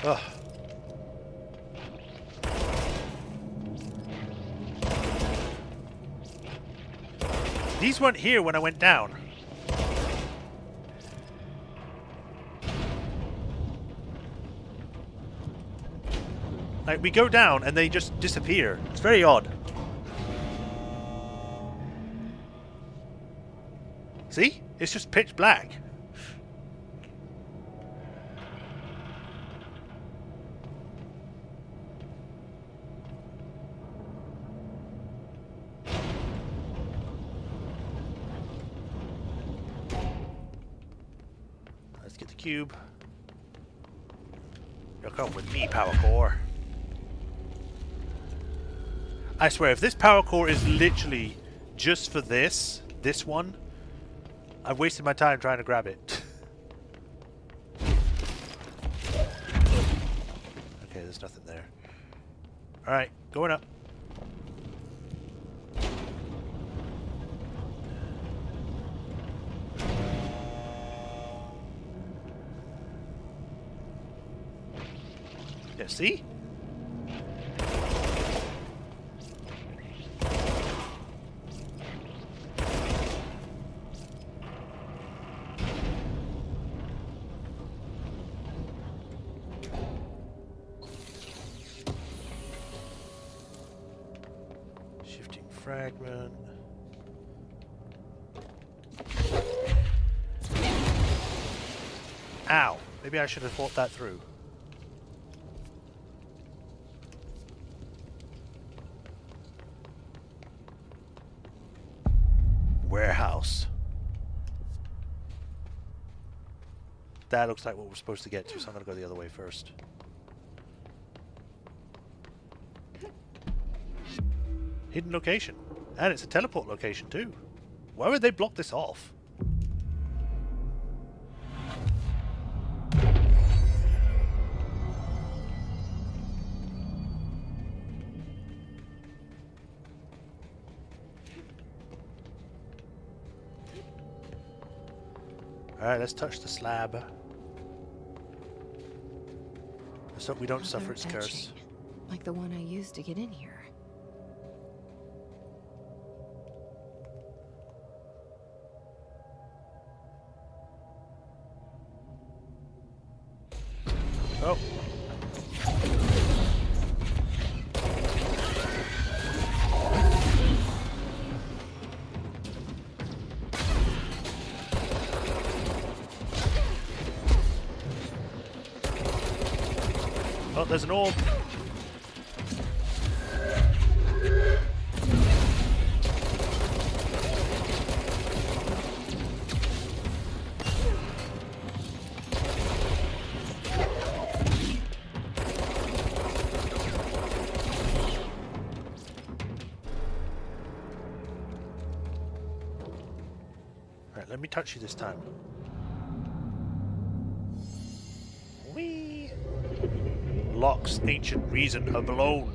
Ugh. These weren't here when I went down. Like, we go down and they just disappear. It's very odd. See? It's just pitch black. let's get the cube. You'll come with me, power core. I swear, if this power core is literally just for this one, I've wasted my time trying to grab it. Okay, there's nothing there. Alright, going up. Yeah, see? Shifting fragment. Ow! Maybe I should have thought that through. Warehouse. That looks like what we're supposed to get to, so I'm gonna go the other way first. Hidden location. And it's a teleport location too. Why would they block this off? Alright, let's touch the slab. Let's hope we don't suffer its curse. Like the one I used to get in here. Oh. Oh, there's an orb. Alright, let me touch you this time. Whee! Locke's ancient reason are blown.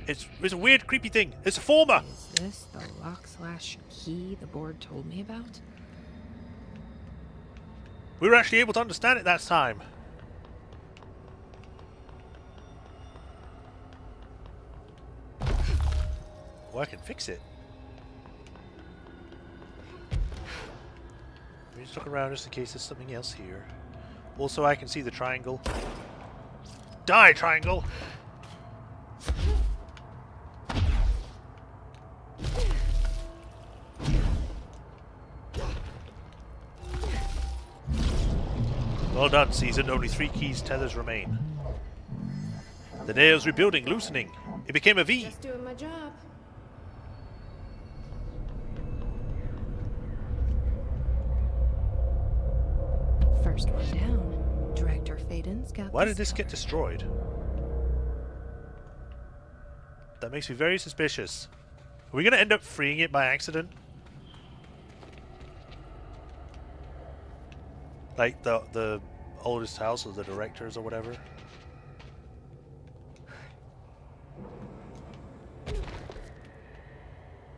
It's a weird, creepy thing. It's a former! Is this the lock/key the board told me about? We were actually able to understand it that time. Well, I can fix it. Let me just look around just in case there's something else here. Also, I can see the triangle. Die, triangle! Well done, Season. Only 3 keys tethers remain. The nail's rebuilding, loosening. It became a V. Just doing my job. First one down. Director Faden's got. Why did this get destroyed? That makes me very suspicious. Are we going to end up freeing it by accident? Like the oldest house of the directors or whatever?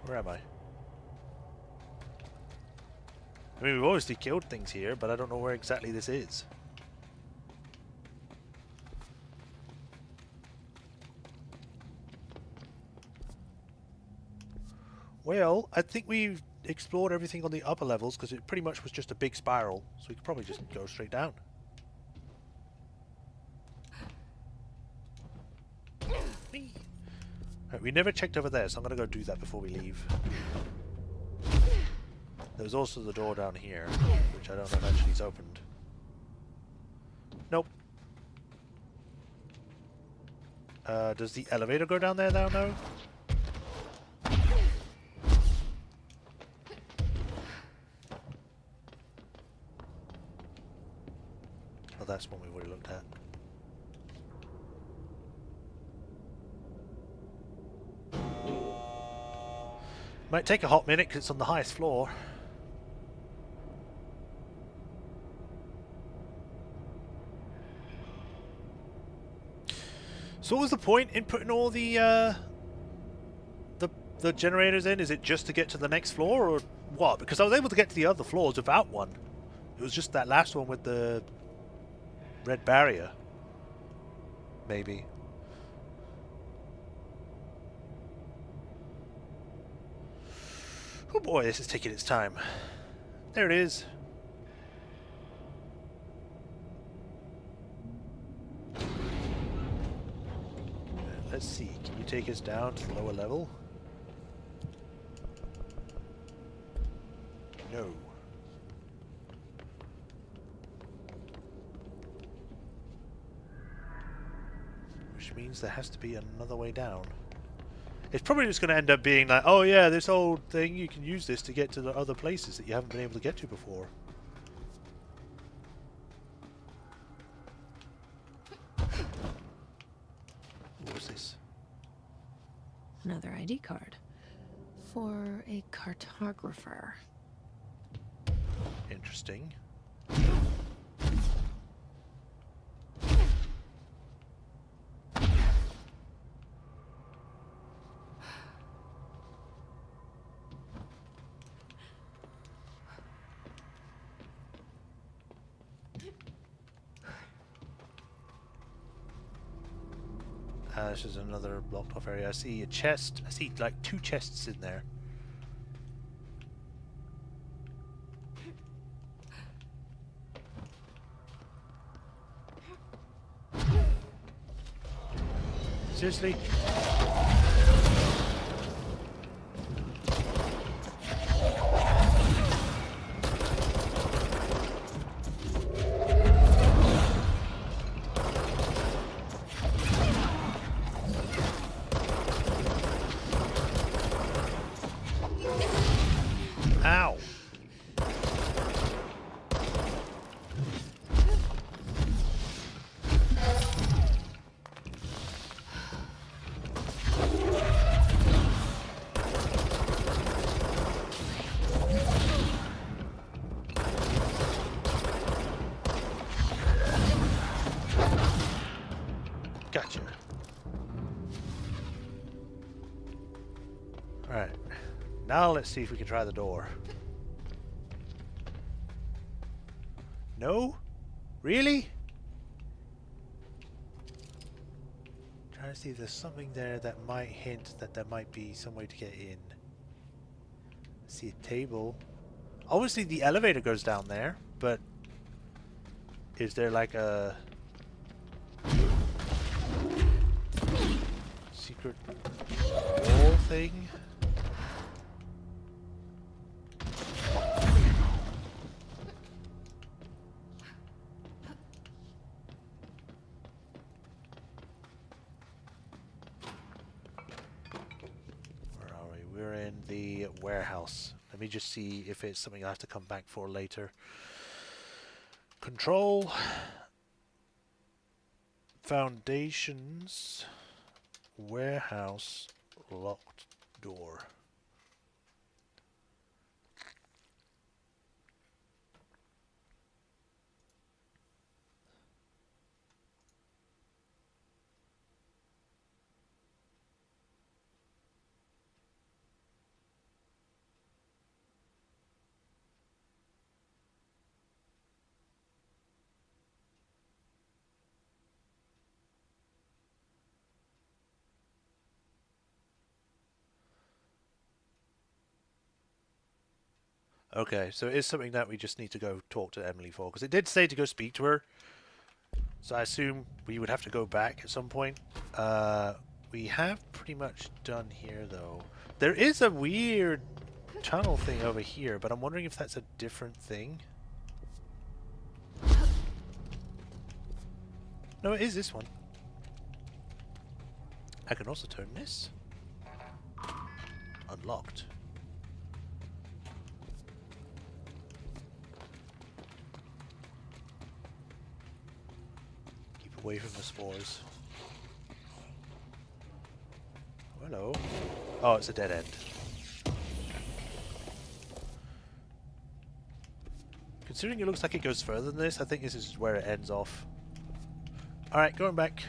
Where am I? I mean, we've obviously killed things here, but I don't know where exactly this is. Well, I think we've explored everything on the upper levels because it pretty much was just a big spiral, so we could probably just go straight down. Right, we never checked over there, so I'm going to go do that before we leave. There's also the door down here, which I don't know if actually is opened. Nope. Does the elevator go down there now? No? Oh, that's one we've already looked at. Might take a hot minute because it's on the highest floor. So what was the point in putting all the generators in? Is it just to get to the next floor or what? Because I was able to get to the other floors without one. It was just that last one with the red barrier. Maybe. Oh boy, this is taking its time. There it is. Let's see, can you take us down to the lower level? No. Which means there has to be another way down. It's probably just going to end up being like, oh yeah, this old thing, you can use this to get to the other places that you haven't been able to get to before. What was this? Another ID card. For a cartographer. Interesting. This is another blocked off area. I see a chest. I see like 2 chests in there. Seriously? Ow! Gotcha. Alright. Now let's see if we can try the door. No? Really? Trying to see if there's something there that might hint that there might be some way to get in. See a table. Obviously the elevator goes down there, but is there like a secret wall thing? We're in the warehouse. Let me just see if it's something I have to come back for later. Control. Foundations. Warehouse. Locked door. Okay, so it is something that we just need to go talk to Emily for, because it did say to go speak to her. So I assume we would have to go back at some point. We have pretty much done here, though. There is a weird tunnel thing over here, but I'm wondering if that's a different thing. No, it is this one. I can also turn this. Unlocked. Away from the spores. Hello. Oh, it's a dead end. Considering it looks like it goes further than this, I think this is where it ends off. Alright, going back.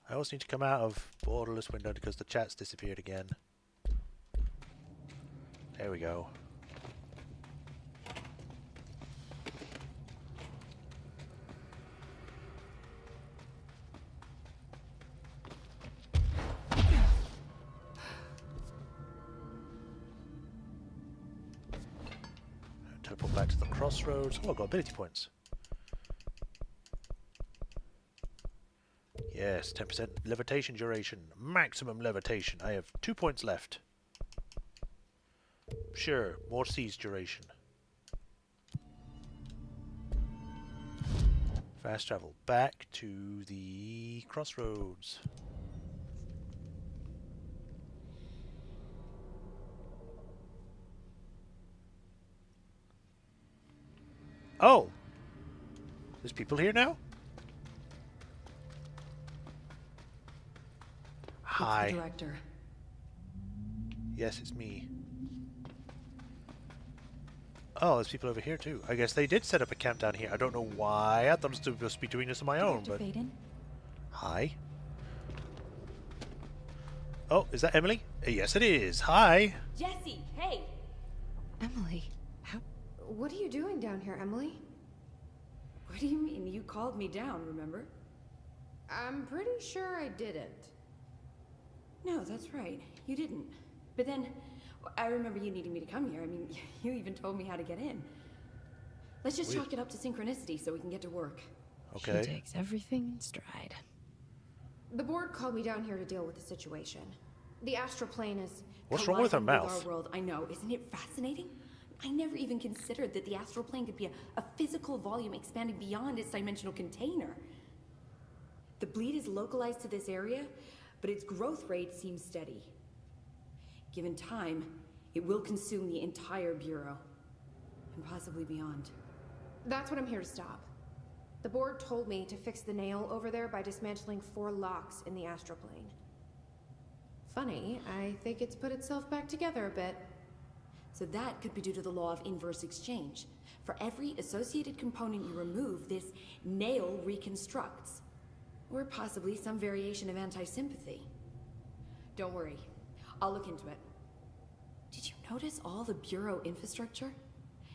I also need to come out of borderless window because the chat's disappeared again. There we go. Teleport back to the crossroads. Oh, I've got ability points. Yes, 10% levitation duration. Maximum levitation. I have 2 points left. Sure, more siege duration. Fast travel back to the crossroads. Oh! There's people here now? Hi. It's the director. Yes, it's me. Oh, there's people over here too. I guess they did set up a camp down here. I don't know why. I thought I was supposed to be doing this on my own, but... Faden? Hi. Oh, is that Emily? Yes, it is. Hi. Jesse, hey! Emily, what are you doing down here, Emily? What do you mean? You called me down, remember? I'm pretty sure I didn't. No, that's right. You didn't. But then, I remember you needing me to come here. I mean, you even told me how to get in. Let's just chalk it up to synchronicity so we can get to work. Okay. She takes everything in stride. The board called me down here to deal with the situation. The astral plane is... What's wrong with her colliding mouth? our world. I know. Isn't it fascinating? I never even considered that the astral plane could be a physical volume expanding beyond its dimensional container. The bleed is localized to this area, but its growth rate seems steady. Given time, it will consume the entire Bureau, and possibly beyond. That's what I'm here to stop. The board told me to fix the nail over there by dismantling 4 locks in the astral plane. Funny, I think it's put itself back together a bit. So that could be due to the law of inverse exchange. For every associated component you remove, this nail reconstructs. Or possibly some variation of anti-sympathy. Don't worry, I'll look into it. Did you notice all the Bureau infrastructure?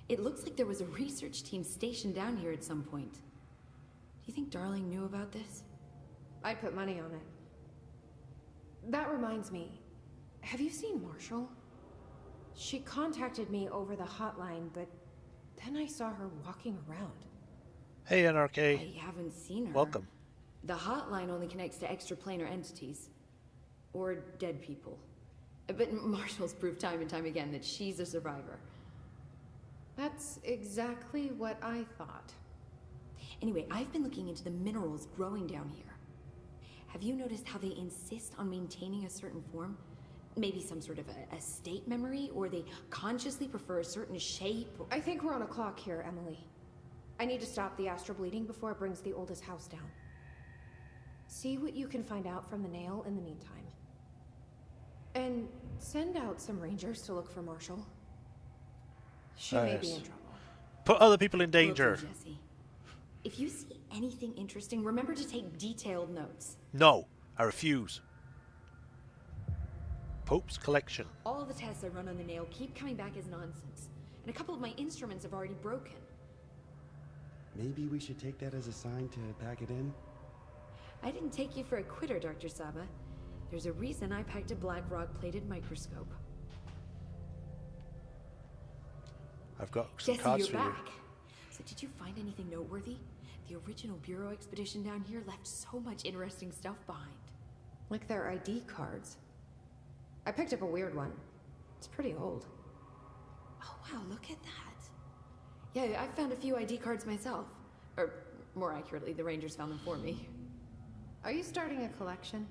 It looks like there was a research team stationed down here at some point. Do you think Darling knew about this? I'd put money on it. That reminds me, have you seen Marshall? She contacted me over the hotline, but then I saw her walking around. Hey, NRK. I haven't seen her. Welcome. The hotline only connects to extraplanar entities. Or dead people. But Marshall's proved time and time again that she's a survivor. That's exactly what I thought. Anyway, I've been looking into the minerals growing down here. Have you noticed how they insist on maintaining a certain form? Maybe some sort of a state memory, or they consciously prefer a certain shape? I think we're on a clock here, Emily. I need to stop the astral bleeding before it brings the oldest house down. See what you can find out from the nail in the meantime. And send out some rangers to look for Marshall. She may be in trouble. Put other people in Will do, danger. Jesse. If you see anything interesting, remember to take detailed notes. No, I refuse. Pope's collection. All the tests I run on the nail keep coming back as nonsense. And a couple of my instruments have already broken. Maybe we should take that as a sign to pack it in? I didn't take you for a quitter, Dr. Saba. There's a reason I packed a black rock-plated microscope. I've got some Jesse, cards you're for you. back. So did you find anything noteworthy? The original Bureau expedition down here left so much interesting stuff behind. Like their ID cards. I picked up a weird one. It's pretty old. Oh wow, look at that. Yeah, I found a few ID cards myself. Or, more accurately, the Rangers found them for me. Are you starting a collection?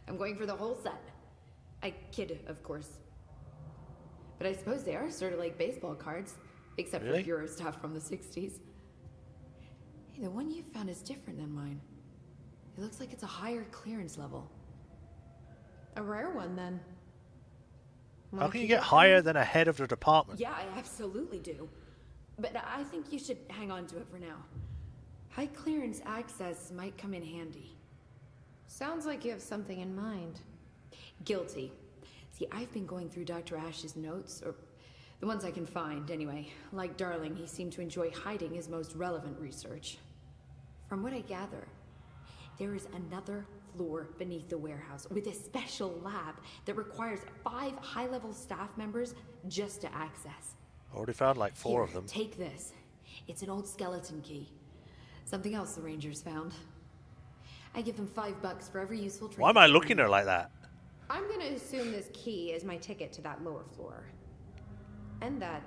I'm going for the whole set. I kid, of course. But I suppose they are sort of like baseball cards, except Really? for Bureau stuff from the 60s. Hey, the one you found is different than mine. It looks like it's a higher clearance level. A rare one, then. How Wanna can you keep get it for higher me? than a head of the department? Yeah, I absolutely do. But I think you should hang on to it for now. High clearance access might come in handy. Sounds like you have something in mind. Guilty. See, I've been going through Dr. Ash's notes, or the ones I can find, anyway. Like Darling, he seemed to enjoy hiding his most relevant research. From what I gather, there is another floor beneath the warehouse with a special lab that requires 5 high-level staff members just to access. Already found like 4 Here, of them. Take this. It's an old skeleton key. Something else the Rangers found. I give them $5 for every useful trinket. Why am I looking at her like that? I'm gonna assume this key is my ticket to that lower floor. And that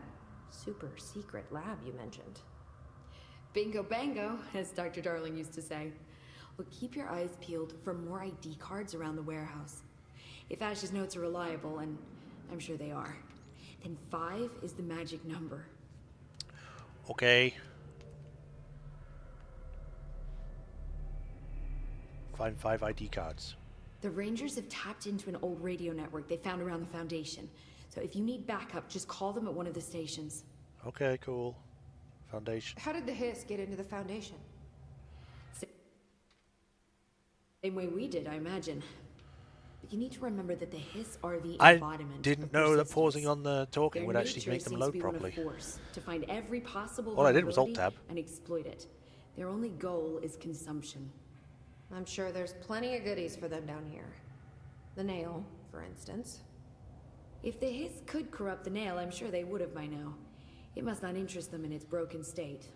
super secret lab you mentioned. Bingo bango, as Dr. Darling used to say. Well, keep your eyes peeled for more ID cards around the warehouse. If Ash's notes are reliable, and I'm sure they are, then 5 is the magic number. Okay. Find 5 ID cards. The Rangers have tapped into an old radio network they found around the Foundation. So if you need backup, just call them at one of the stations. Okay, cool. Foundation. How did the Hiss get into the Foundation? Same way we did, I imagine. But you need to remember that the Hiss are the I embodiment didn't of know that persistence. pausing on the talking Their would actually nature make them seems to load be one of properly. force, to find every possible All I did was vulnerability Alt-tab. and exploit it. Their only goal is consumption. I'm sure there's plenty of goodies for them down here. The nail, for instance. If the Hiss could corrupt the nail, I'm sure they would have by now. It must not interest them in its broken state.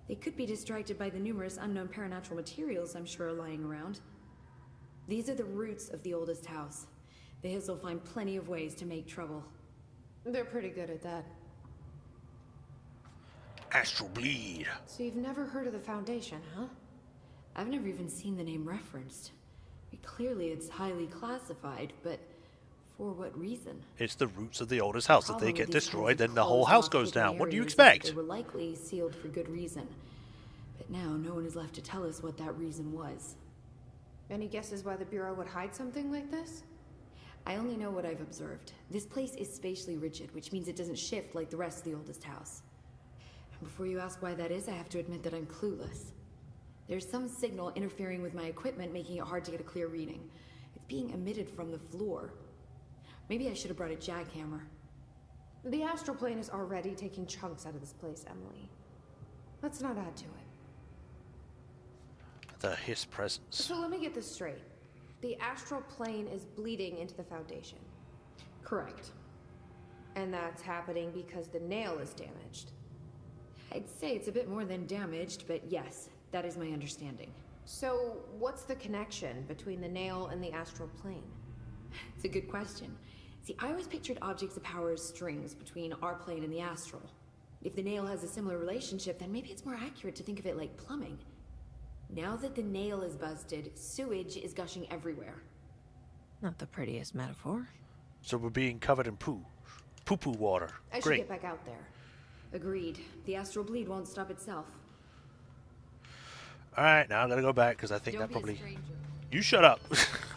They could be distracted by the numerous unknown paranatural materials I'm sure are lying around. These are the roots of the oldest house. The Hiss will find plenty of ways to make trouble. They're pretty good at that. Astral bleed. So you've never heard of the Foundation, huh? I've never even seen the name referenced. Clearly it's highly classified, but for what reason? It's the roots of the oldest house. If they Problem get with these destroyed, kinds of then the whole closed house off goes hidden down. What do you areas is that expect? They were likely sealed for good reason. But now no one is left to tell us what that reason was. Any guesses why the Bureau would hide something like this? I only know what I've observed. This place is spatially rigid, which means it doesn't shift like the rest of the oldest house. Before you ask why that is, I have to admit that I'm clueless. There's some signal interfering with my equipment, making it hard to get a clear reading. It's being emitted from the floor. Maybe I should have brought a jackhammer. The astral plane is already taking chunks out of this place, Emily. Let's not add to it. The Hiss presence. So let me get this straight. The astral plane is bleeding into the Foundation. Correct. And that's happening because the nail is damaged. I'd say it's a bit more than damaged, but yes, that is my understanding. So what's the connection between the nail and the astral plane? It's a good question. See, I always pictured objects of power as strings between our plane and the astral. If the nail has a similar relationship, then maybe it's more accurate to think of it like plumbing. Now that the nail is busted, sewage is gushing everywhere. Not the prettiest metaphor. So we're being covered in poo. Poo-poo water. I should Great. get back out there. Agreed. The astral bleed won't stop itself. Alright, now I'm going to go back because I think Don't that be a probably... stranger. You shut up.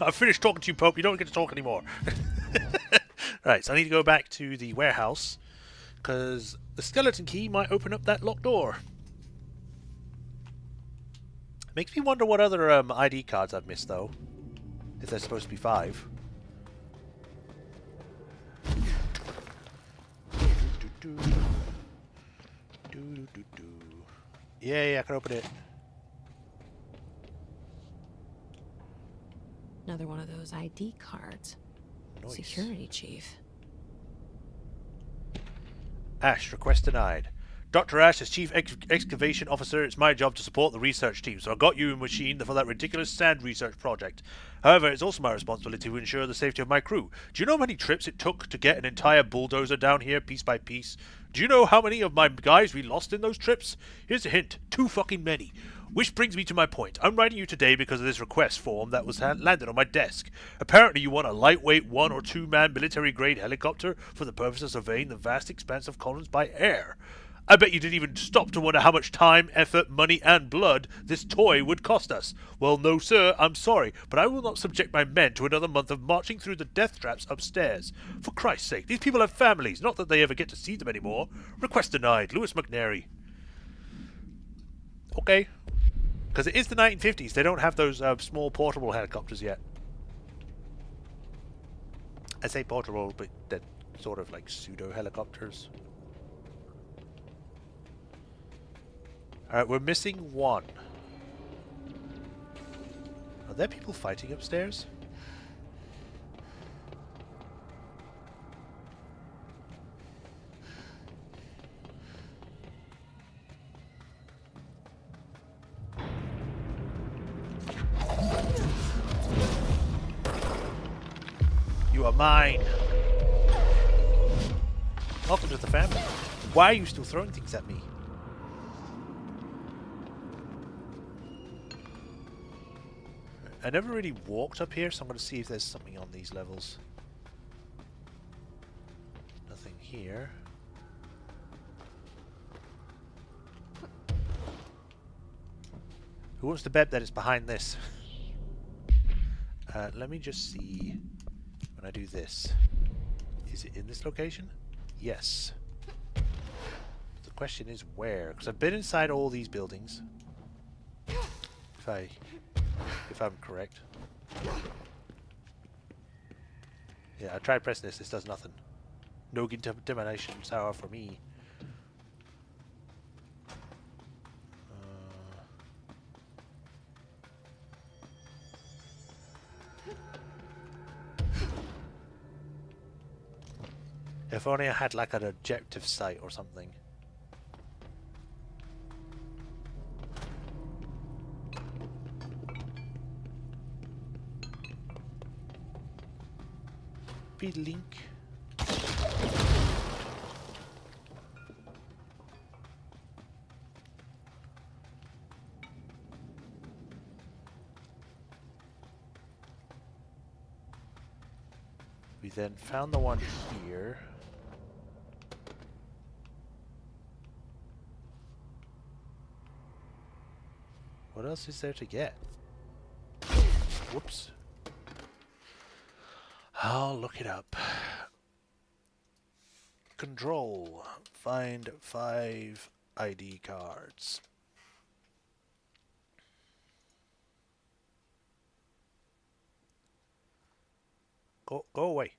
I've finished talking to you, Pope. You don't get to talk anymore. Right, so I need to go back to the warehouse because the skeleton key might open up that locked door. Makes me wonder what other ID cards I've missed, though. If there's supposed to be 5. Yeah, I can open it. Another one of those ID cards. Nice. Security chief. Ash, request denied. Dr. Ash, as Chief Excavation Officer, it's my job to support the research team, so I got you a machine for that ridiculous sand research project. However, it's also my responsibility to ensure the safety of my crew. Do you know how many trips it took to get an entire bulldozer down here piece by piece? Do you know how many of my guys we lost in those trips? Here's a hint. 2 fucking many. Which brings me to my point. I'm writing you today because of this request form that was landed on my desk. Apparently you want a lightweight 1 or 2 man military-grade helicopter for the purpose of surveying the vast expanse of Collins by air. I bet you didn't even stop to wonder how much time, effort, money, and blood this toy would cost us. Well, no, sir, I'm sorry, but I will not subject my men to another month of marching through the death traps upstairs. For Christ's sake, these people have families, not that they ever get to see them anymore. Request denied. Lewis McNary. Okay. Because it is the 1950s. They don't have those small portable helicopters yet. I say portable, but they're sort of like pseudo-helicopters. Alright, we're missing one. Are there people fighting upstairs? You are mine. Welcome to the family. Why are you still throwing things at me? I never really walked up here, so I'm going to see if there's something on these levels. Nothing here. Who wants to bet that it's behind this? Let me just see when I do this. Is it in this location? Yes. The question is where? Because I've been inside all these buildings. If I'm correct. Yeah, I tried pressing this. This does nothing. No contamination sour for me. If only I had like an objective sight or something. Link. We then found the one here. What else is there to get? Whoops. I'll look it up. Control. Find 5 ID cards. Go away.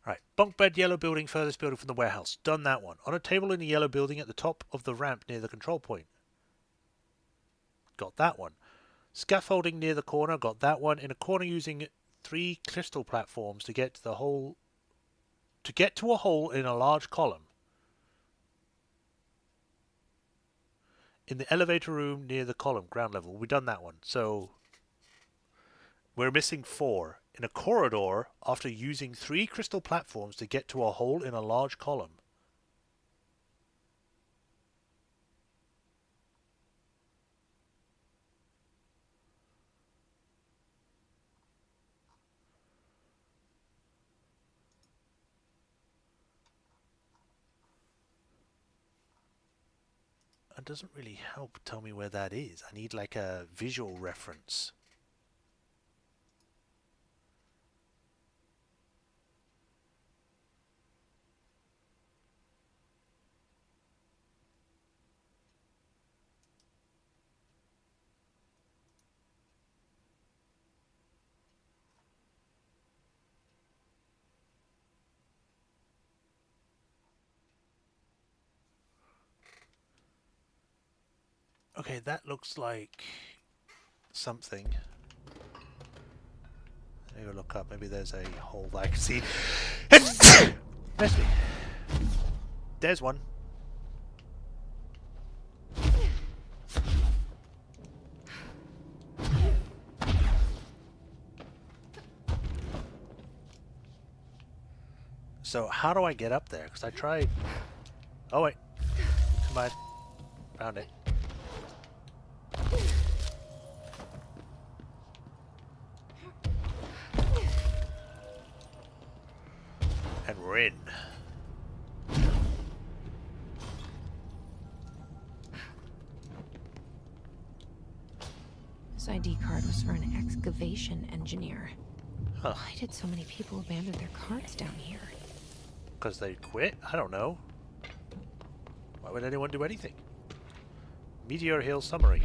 Right. Bunk bed, yellow building, furthest building from the warehouse. Done that one. On a table in the yellow building at the top of the ramp near the control point. Got that one. Scaffolding near the corner. Got that one. In a corner using 3 crystal platforms to get to the hole. To get to a hole in a large column. In the elevator room near the column, ground level. We've done that one. So we're missing 4. In a corridor after using 3 crystal platforms to get to a hole in a large column. That doesn't really help tell me where that is. I need like a visual reference. Okay, that looks like something. Maybe look up. Maybe there's a hole that I can see. Mess me. There's one. So how do I get up there? Because I tried. Oh wait, come on, found it. And we're in. This ID card was for an excavation engineer. Huh. Why did so many people abandon their cards down here? Because they quit? I don't know. Why would anyone do anything? Meteor Hill Summary.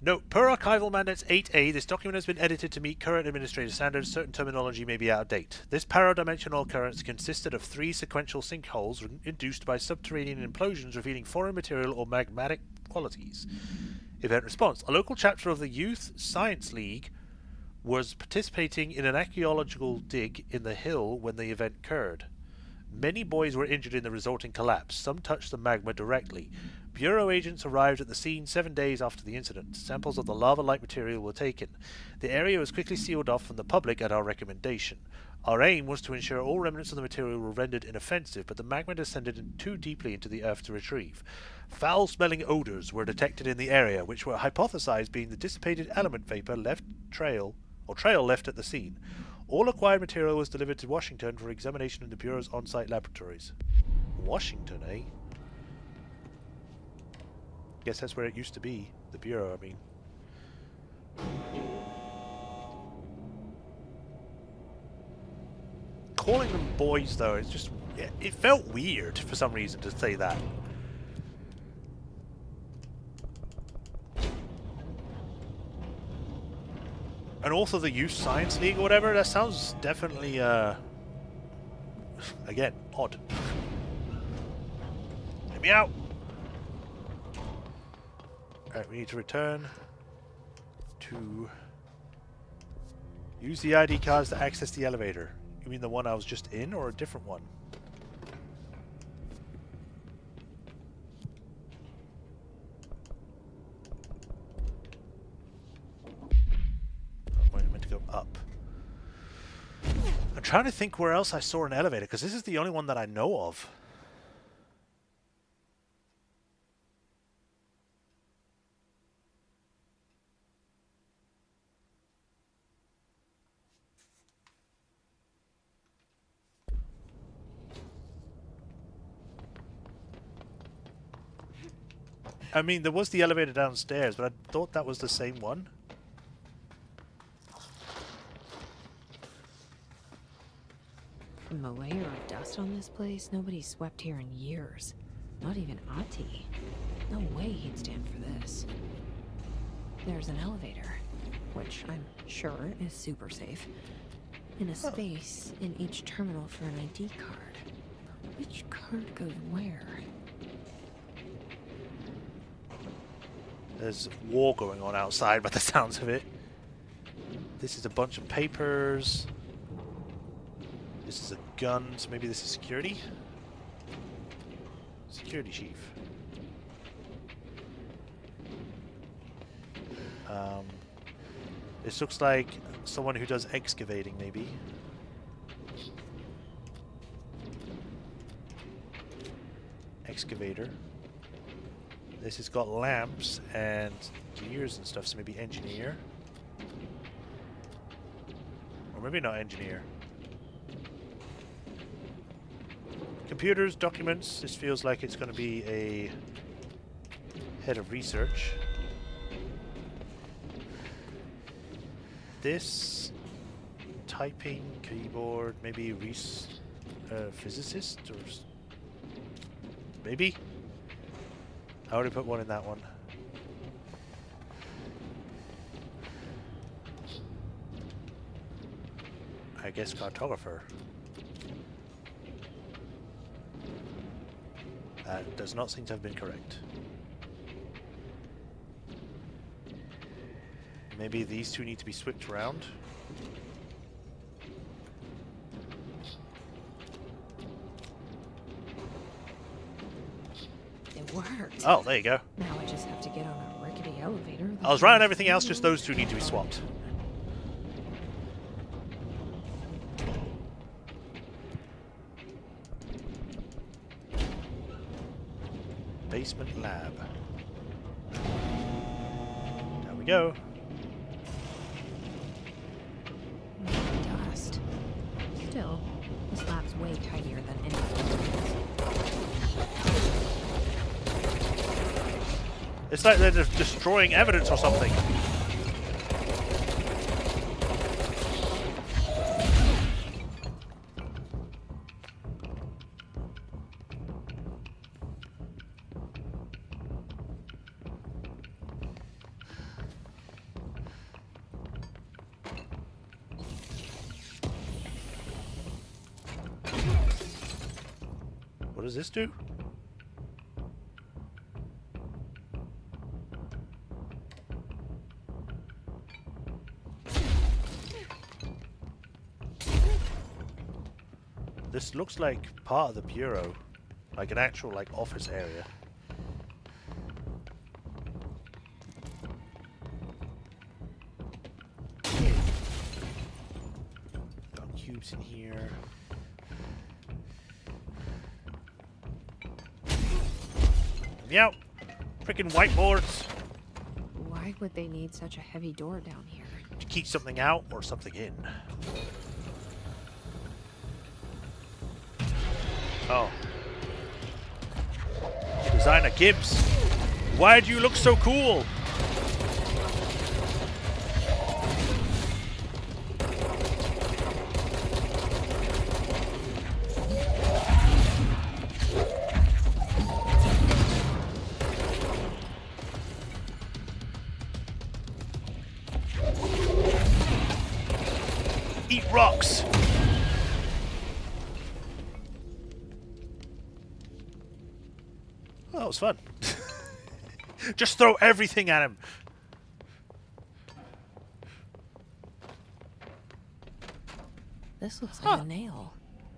Note, per Archival Mandates 8A, this document has been edited to meet current administrative standards. Certain terminology may be out of date. This paradimensional occurrence consisted of 3 sequential sinkholes induced by subterranean implosions revealing foreign material or magmatic qualities. Event response. A local chapter of the Youth Science League was participating in an archaeological dig in the hill when the event occurred. Many boys were injured in the resulting collapse. Some touched the magma directly. Bureau agents arrived at the scene 7 days after the incident. Samples of the lava-like material were taken. The area was quickly sealed off from the public at our recommendation. Our aim was to ensure all remnants of the material were rendered inoffensive, but the magma descended too deeply into the earth to retrieve. Foul-smelling odors were detected in the area, which were hypothesized being the dissipated element vapor trail left at the scene. All acquired material was delivered to Washington for examination in the Bureau's on-site laboratories. Washington, eh? Guess that's where it used to be. The Bureau, I mean. Calling them boys, though, it's just... it felt weird for some reason to say that. And also the Youth Science League or whatever, that sounds definitely, again, odd. Let me out! Alright, we need to return to... Use the ID cards to access the elevator. You mean the one I was just in, or a different one? I meant to go up. I'm trying to think where else I saw an elevator, because this is the only one that I know of. I mean, there was the elevator downstairs, but I thought that was the same one. From the layer of dust on this place, nobody's swept here in years. Not even Ati. No way he'd stand for this. There's an elevator, which I'm sure is super safe, and a space in each terminal for an ID card. Which card goes where? There's war going on outside by the sounds of it. This is a bunch of papers. This is a gun, so maybe this is security? Security chief. This looks like someone who does excavating, maybe. Excavator. This has got lamps and gears and stuff, so maybe engineer. Or maybe not engineer. Computers, documents. This feels like it's going to be a head of research. This typing, keyboard, maybe physicist or maybe. I already put one in that one. I guess cartographer. That does not seem to have been correct. Maybe these two need to be switched around. It worked. Oh, there you go. Now I just have to get on a rickety elevator. I was right on everything else, just those two need to be swapped. Basement lab. There we go. Dust. Still, this lab's way It's like they're just destroying evidence or something. What does this do? This looks like part of the bureau, like an actual like office area. Got cubes in here. Meow! Freaking whiteboards! Why would they need such a heavy door down here? To keep something out or something in. Oh. Designer Gibbs, why do you look so cool? Eat rocks! Oh, that was fun. Just throw everything at him. This looks like a nail,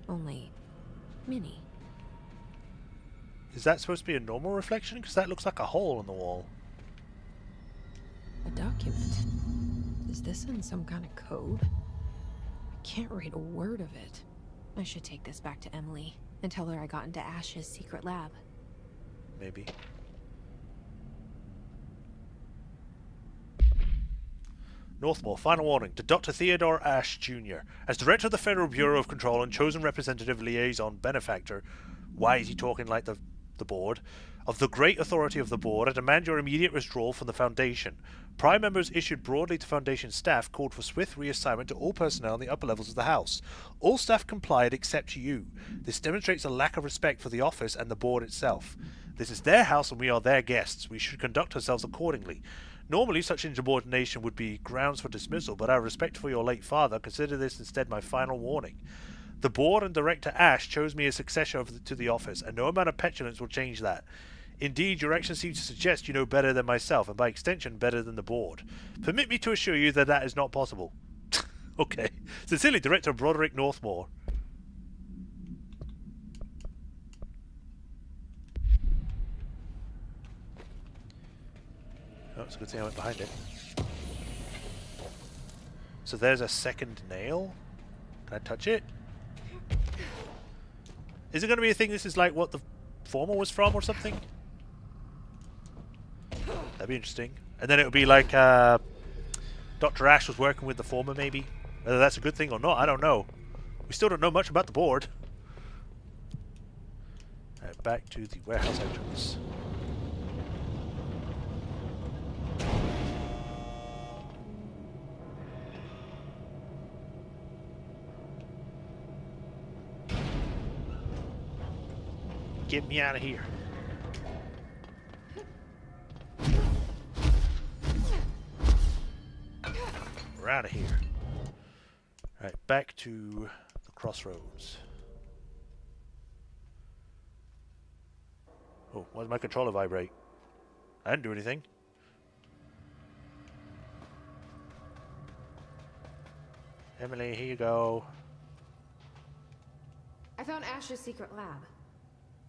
only mini. Is that supposed to be a normal reflection? Because that looks like a hole in the wall. A document. Is this in some kind of code? I can't read a word of it. I should take this back to Emily and tell her I got into Ash's secret lab. Maybe. Northmore, final warning to Dr. Theodore Ash, Jr. As Director of the Federal Bureau of Control and chosen representative liaison benefactor, why is he talking like the board? Of the great authority of the board, I demand your immediate withdrawal from the Foundation. Prime members issued broadly to Foundation staff called for swift reassignment to all personnel in the upper levels of the House. All staff complied except you. This demonstrates a lack of respect for the office and the board itself. This is their house and we are their guests. We should conduct ourselves accordingly. Normally, such insubordination would be grounds for dismissal, but out of respect for your late father, consider this instead my final warning. The board and Director Ash chose me as successor to the office, and no amount of petulance will change that. Indeed, your actions seem to suggest you know better than myself, and by extension, better than the board. Permit me to assure you that that is not possible. Okay. Sincerely, Director Broderick Northmore. Oh, it's a good thing I went behind it. So there's a second nail. Can I touch it? Is it going to be a thing this is like what the former was from or something? That'd be interesting. And then it would be like Dr. Ash was working with the former maybe. Whether that's a good thing or not, I don't know. We still don't know much about the board. Alright, back to the warehouse entrance. Get me out of here. We're out of here. Alright, back to the crossroads. Oh, why does my controller vibrate? I didn't do anything. Emily, here you go. I found Ash's secret lab.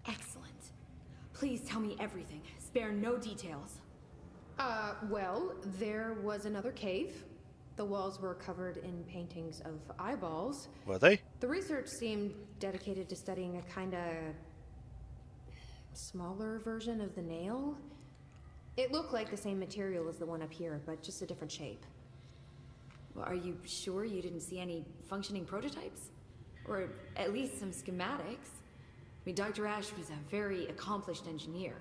Excellent. Please tell me everything. Spare no details. Well, there was another cave. The walls were covered in paintings of eyeballs. Were they? The research seemed dedicated to studying a kinda smaller version of the nail. It looked like the same material as the one up here, but just a different shape. Well, are you sure you didn't see any functioning prototypes? Or at least some schematics? I mean, Dr. Ash was a very accomplished engineer.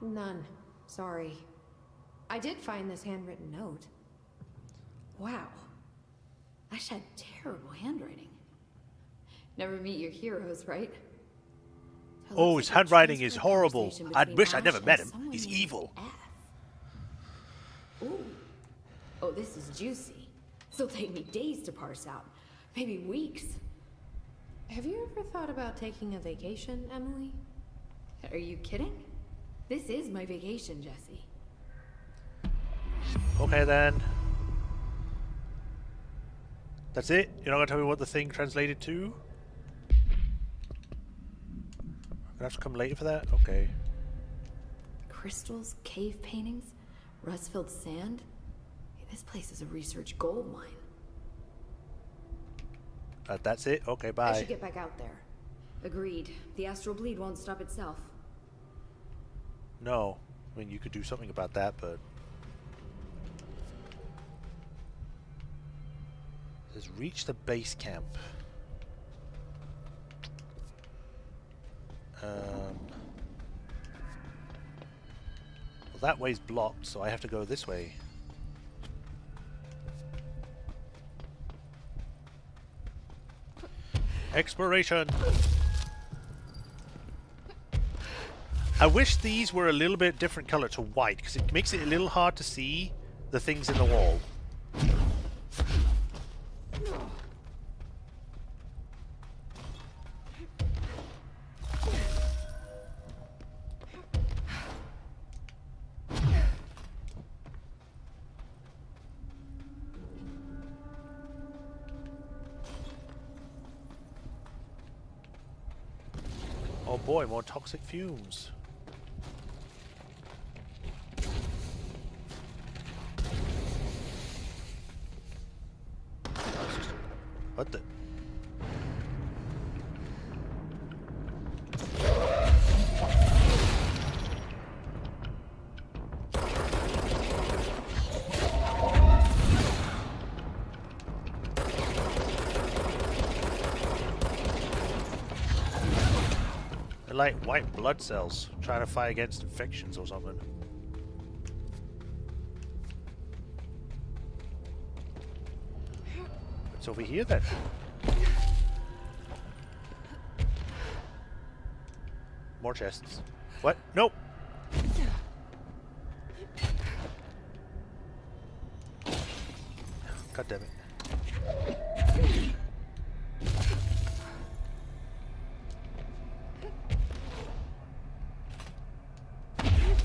None. Sorry. I did find this handwritten note. Wow. Ash had terrible handwriting. Never meet your heroes, right? So it Oh, looks his like a handwriting is transferred horrible. conversation I between wish I'd Ash never and met him. someone He's named evil. F. Ooh. Oh, this is juicy. This'll take me days to parse out. Maybe weeks. Have you ever thought about taking a vacation, Emily? Are you kidding? This is my vacation, Jesse. Okay then. That's it? You're not gonna tell me what the thing translated to? I'm gonna have to come later for that? Okay. Crystals, cave paintings, rust-filled sand. Hey, this place is a research gold mine. That's it? Okay, I bye. should get back out there. Agreed. The astral bleed won't stop itself. No. I mean, you could do something about that, but... Let's reach the base camp. Well, that way's blocked, so I have to go this way. Exploration! I wish these were a little bit different color to white, because it makes it a little hard to see the things in the wall. Oh boy, more toxic fumes. What the? They're like white blood cells trying to fight against infections or something. It's over here then. More chests. What? Nope. God damn it.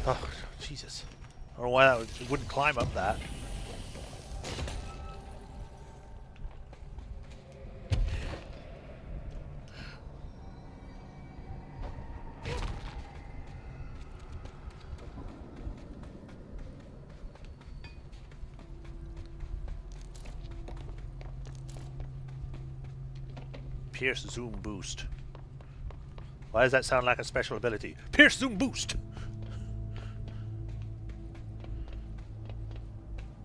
Oh, Jesus. I don't know why it wouldn't climb up that. Pierce Zoom Boost. Why does that sound like a special ability? Pierce Zoom Boost!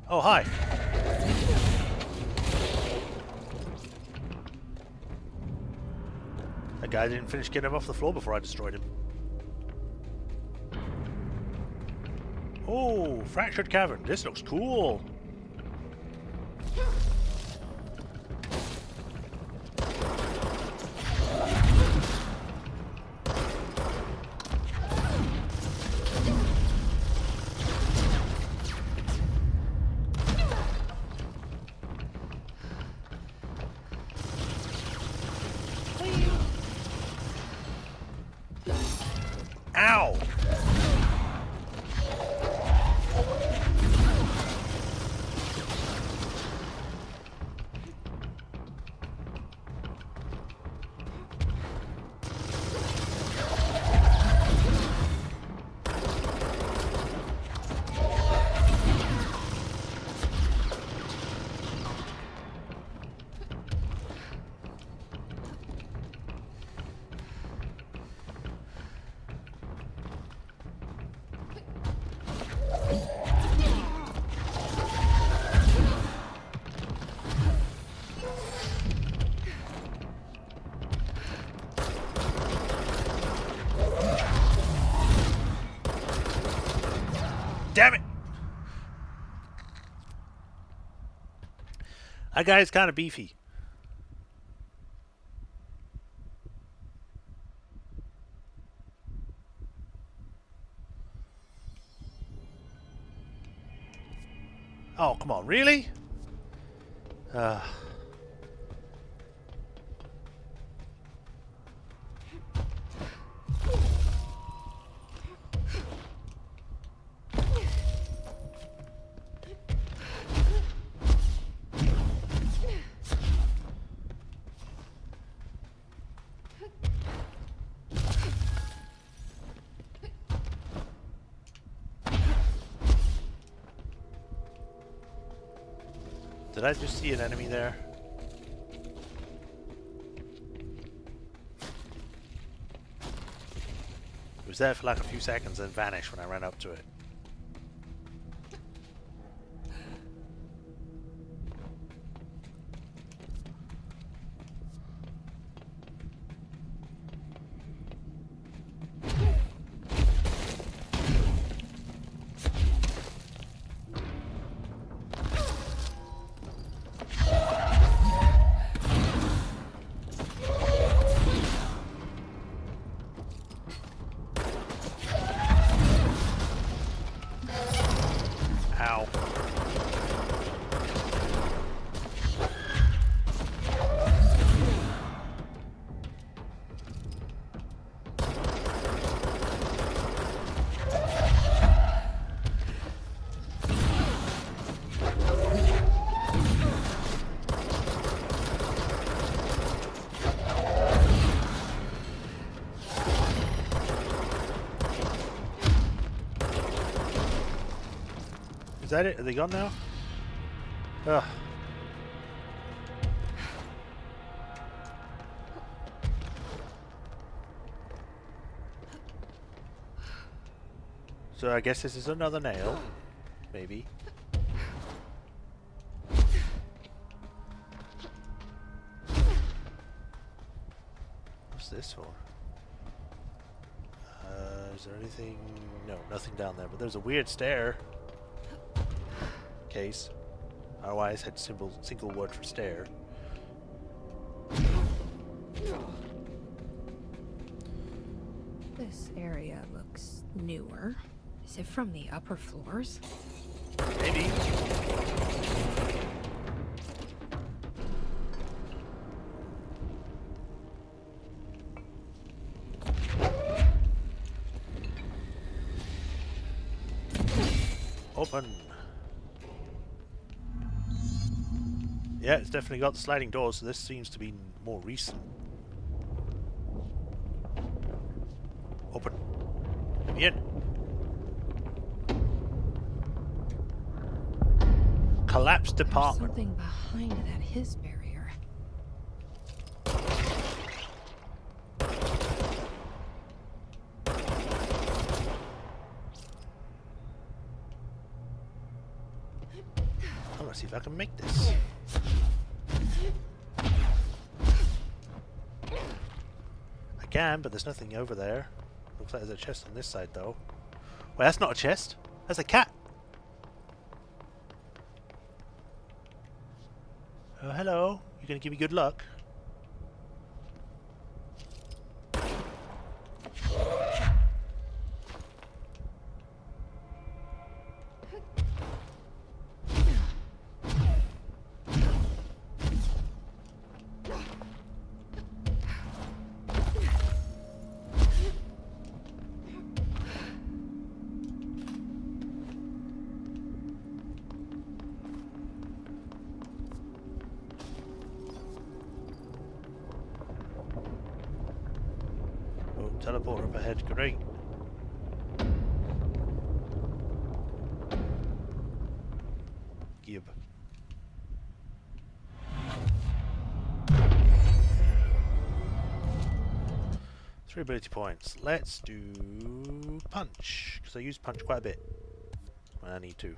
Oh, hi. That guy didn't finish getting him off the floor before I destroyed him. Oh, fractured cavern. This looks cool. Ow! That guy's kind of beefy. Oh, come on, really? Did I just see an enemy there? It was there for like a few seconds and vanished when I ran up to it. Ow. Is that it? Are they gone now? Ugh. So I guess this is another nail. Maybe. What's this for? Is there anything? No, nothing down there. But there's a weird stair. Case. Otherwise, had single word for stair. This area looks newer. Is it from the upper floors? Maybe. Open. Yeah, it's definitely got the sliding doors, so this seems to be more recent. Open. Let me in. Collapsed There's department. something behind that his barrier. I'm gonna see if I can make this. I can, but there's nothing over there. Looks like there's a chest on this side, though. Wait, that's not a chest. That's a cat. Oh, hello. You gonna give me good luck? Teleport up ahead, great. Gib. Three ability points. Let's do punch, because I use punch quite a bit when I need to.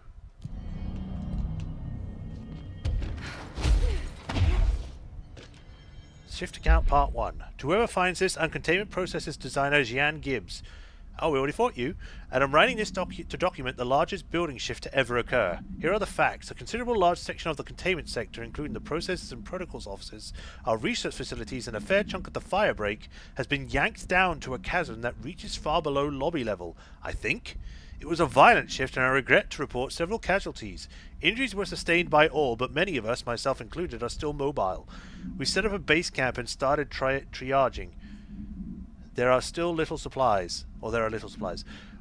Shift account part 1. To whoever finds this, Uncontainment Processes designer Jan Gibbs Oh, we already fought you. And I'm writing this to document the largest building shift to ever occur. Here are the facts. A considerable large section of the containment sector, including the processes and protocols offices, our research facilities, and a fair chunk of the fire break, has been yanked down to a chasm that reaches far below lobby level, I think. It was a violent shift, and I regret to report several casualties. Injuries were sustained by all, but many of us, myself included, are still mobile. We set up a base camp and started triaging. There are little supplies.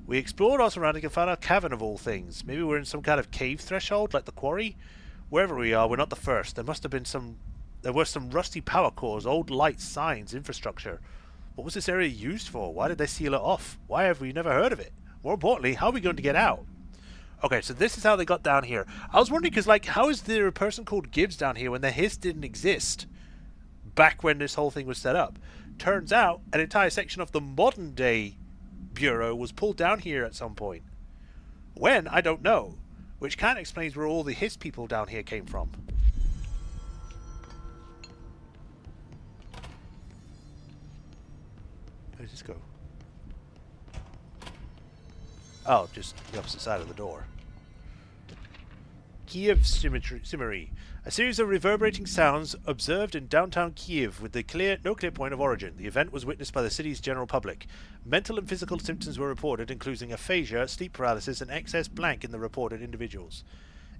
We explored our surroundings and found a cavern of all things. Maybe we're in some kind of cave threshold, like the quarry? Wherever we are, we're not the first. There were some rusty power cores, old lights, signs, infrastructure. What was this area used for? Why did they seal it off? Why have we never heard of it? More importantly, how are we going to get out? Okay, so this is how they got down here. I was wondering, because, like, how is there a person called Gibbs down here when the Hiss didn't exist back when this whole thing was set up? Turns out, an entire section of the modern-day Bureau was pulled down here at some point. When? I don't know. Which kind of explains where all the Hiss people down here came from. Where does this go? Oh, just the opposite side of the door. Kiev Symmetry. A series of reverberating sounds observed in downtown Kiev with no clear point of origin. The event was witnessed by the city's general public. Mental and physical symptoms were reported, including aphasia, sleep paralysis, and excess blank in the reported individuals.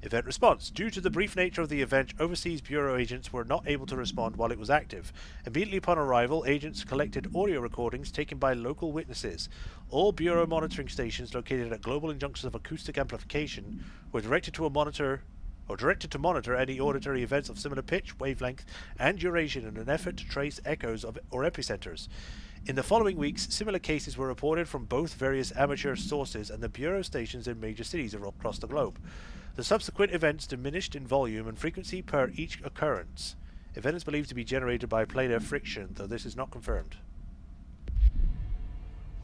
Event response. Due to the brief nature of the event, overseas Bureau agents were not able to respond while it was active. Immediately upon arrival, agents collected audio recordings taken by local witnesses. All Bureau monitoring stations located at global junctions of acoustic amplification were directed to monitor any auditory events of similar pitch, wavelength, and duration in an effort to trace echoes or epicenters. In the following weeks, similar cases were reported from both various amateur sources and the Bureau stations in major cities across the globe. The subsequent events diminished in volume and frequency per each occurrence. Event is believed to be generated by planar friction, though this is not confirmed.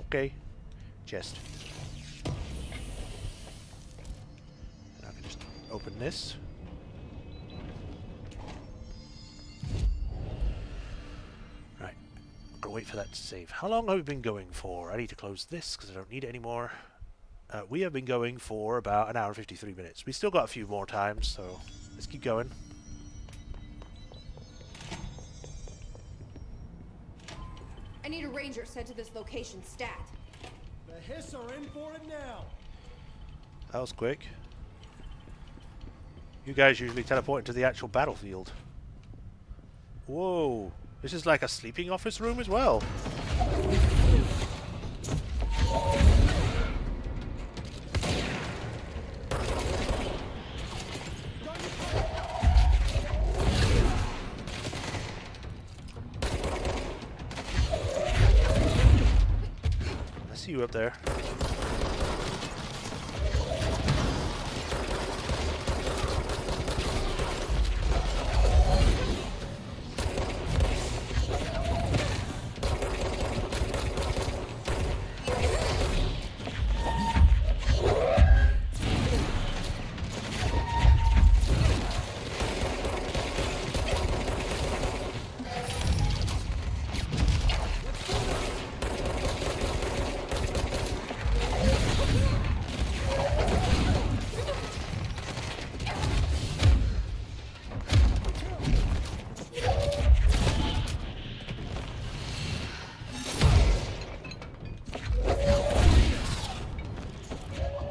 Okay. Chest. And I can just open this. Right. I'm gonna wait for that to save. How long have we been going for? I need to close this because I don't need it anymore. We have been going for about an hour and 53 minutes. We still got a few more times, so let's keep going. I need a ranger sent to this location stat. The Hiss are in for it now. That was quick. You guys usually teleport into the actual battlefield. Whoa. This is like a sleeping office room as well. I see you up there.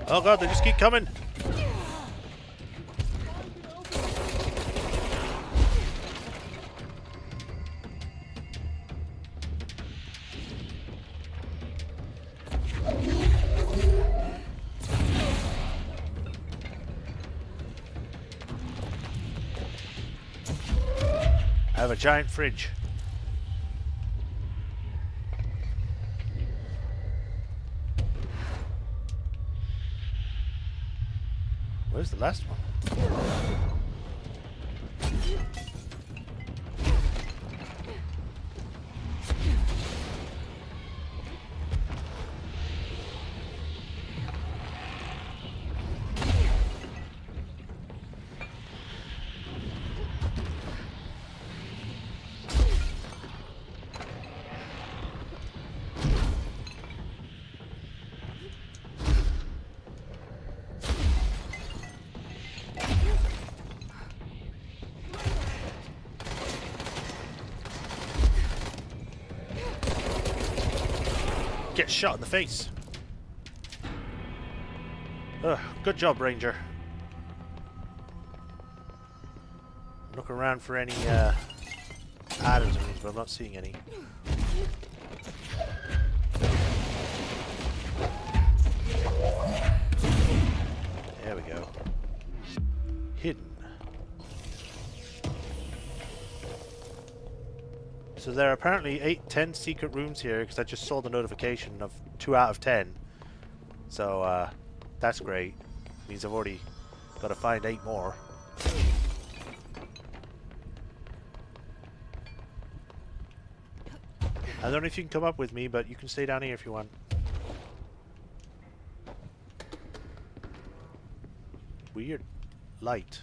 Oh god, they just keep coming. I have a giant fridge. Where's the last one? Get shot in the face. Ugh, good job, Ranger. I'm looking around for any items or things, but I'm not seeing any. There we go. Hidden. So there are apparently 10 secret rooms here, because I just saw the notification of 2 out of 10. So that's great. Means I've already got to find 8 more. I don't know if you can come up with me, but you can stay down here if you want. Weird light.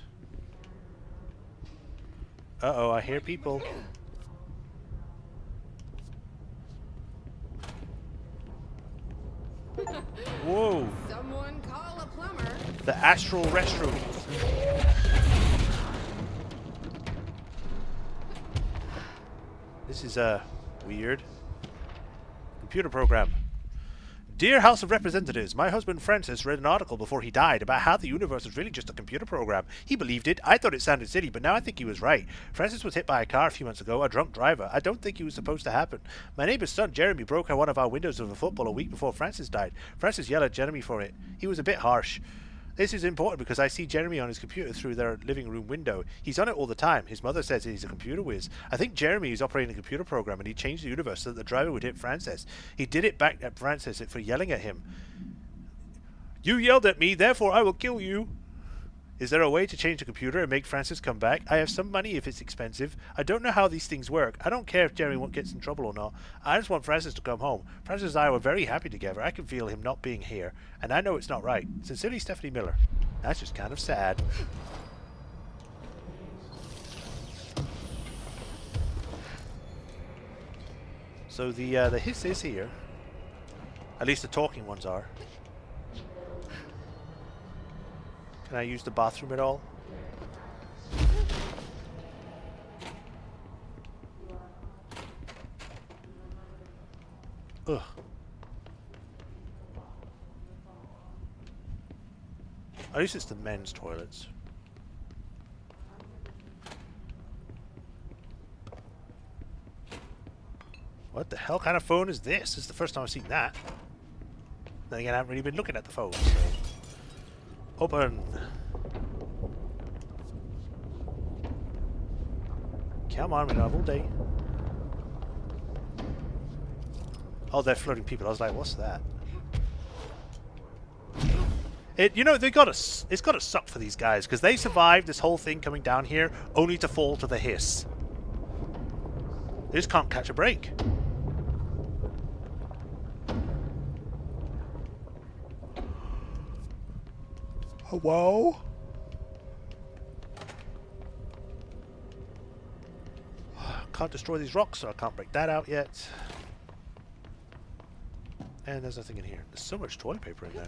Uh-oh, I hear people. Whoa! Someone call a plumber. The astral restroom. This is weird. Computer program. Dear House of Representatives, my husband Francis read an article before he died about how the universe is really just a computer program. He believed it. I thought it sounded silly, but now I think he was right. Francis was hit by a car a few months ago, a drunk driver. I don't think he was supposed to happen. My neighbor's son, Jeremy, broke out one of our windows of a football a week before Francis died. Francis yelled at Jeremy for it. He was a bit harsh. This is important because I see Jeremy on his computer through their living room window. He's on it all the time. His mother says he's a computer whiz. I think Jeremy is operating a computer program and he changed the universe so that the driver would hit Francis. He did it back at Francis for yelling at him. You yelled at me, therefore I will kill you. Is there a way to change the computer and make Francis come back? I have some money if it's expensive. I don't know how these things work. I don't care if Jeremy gets in trouble or not. I just want Francis to come home. Francis and I were very happy together. I can feel him not being here. And I know it's not right. Sincerely, Stephanie Miller. That's just kind of sad. So the hiss is here. At least the talking ones are. Can I use the bathroom at all? Ugh. At least it's the men's toilets. What the hell kind of phone is this? This is the first time I've seen that. Then again, I haven't really been looking at the phone, so... Open. Come on, we're all day. Oh, they're floating people. I was like, what's that? You know, it's got to suck for these guys because they survived this whole thing coming down here only to fall to the hiss. They just can't catch a break. Hello? Can't destroy these rocks, so I can't break that out yet. And there's nothing in here. There's so much toilet paper in there.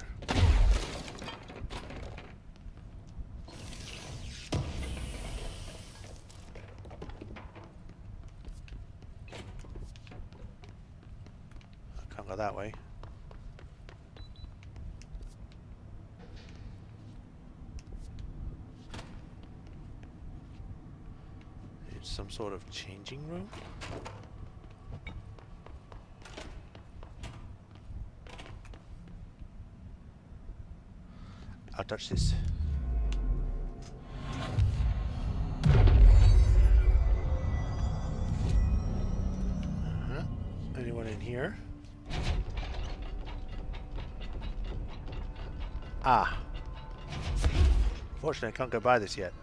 I can't go that way. Some sort of changing room? I'll touch this. Anyone in here? Ah. Fortunately, I can't go by this yet.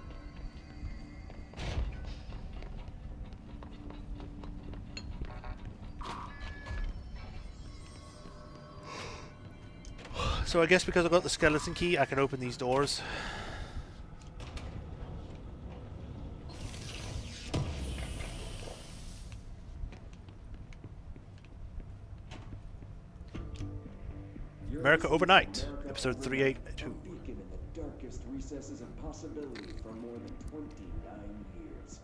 So I guess because I've got the skeleton key, I can open these doors. America Overnight, episode 382. In the darkest recesses of possibility for more than 29 years.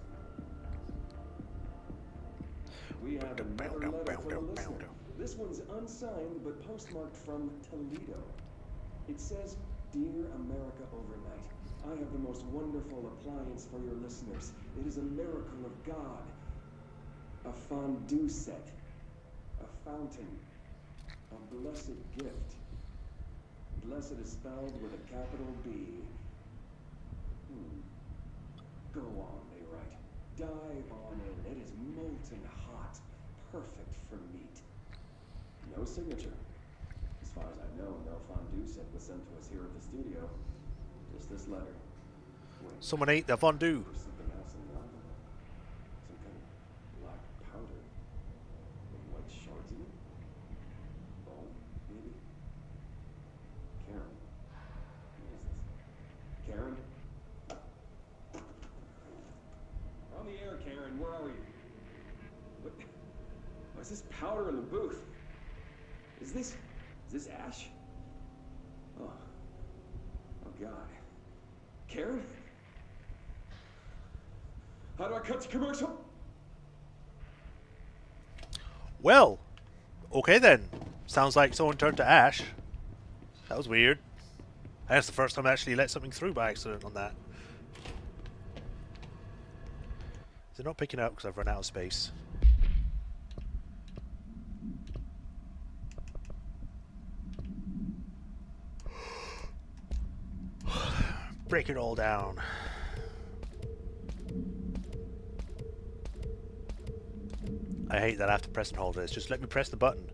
We have another letter from a listener. This one's unsigned but postmarked from Toledo. It says, "Dear America Overnight, I have the most wonderful appliance for your listeners. It is a miracle of God. A fondue set. A fountain. A blessed gift. Blessed is spelled with a capital B. Go on, they write. Dive on in. It is molten hot. Perfect for meat. No signature. As far as I know, no fondue set was sent to us here at the studio. Just this letter. Wait, Someone ate the fondue. there's something else in the envelope. Some kind of black powder. With white shards in it. Bone, maybe? Karen. Who is this? Karen? On the air, Karen. Where are you? What? What's this powder in the booth? Is this ash? Oh. Oh, God. Karen? How do I cut to commercial? Well, okay then. Sounds like someone turned to ash. That was weird. That's the first time I actually let something through by accident on that. Is it not picking up because I've run out of space? Break it all down. I hate that I have to press and hold this. Just let me press the button.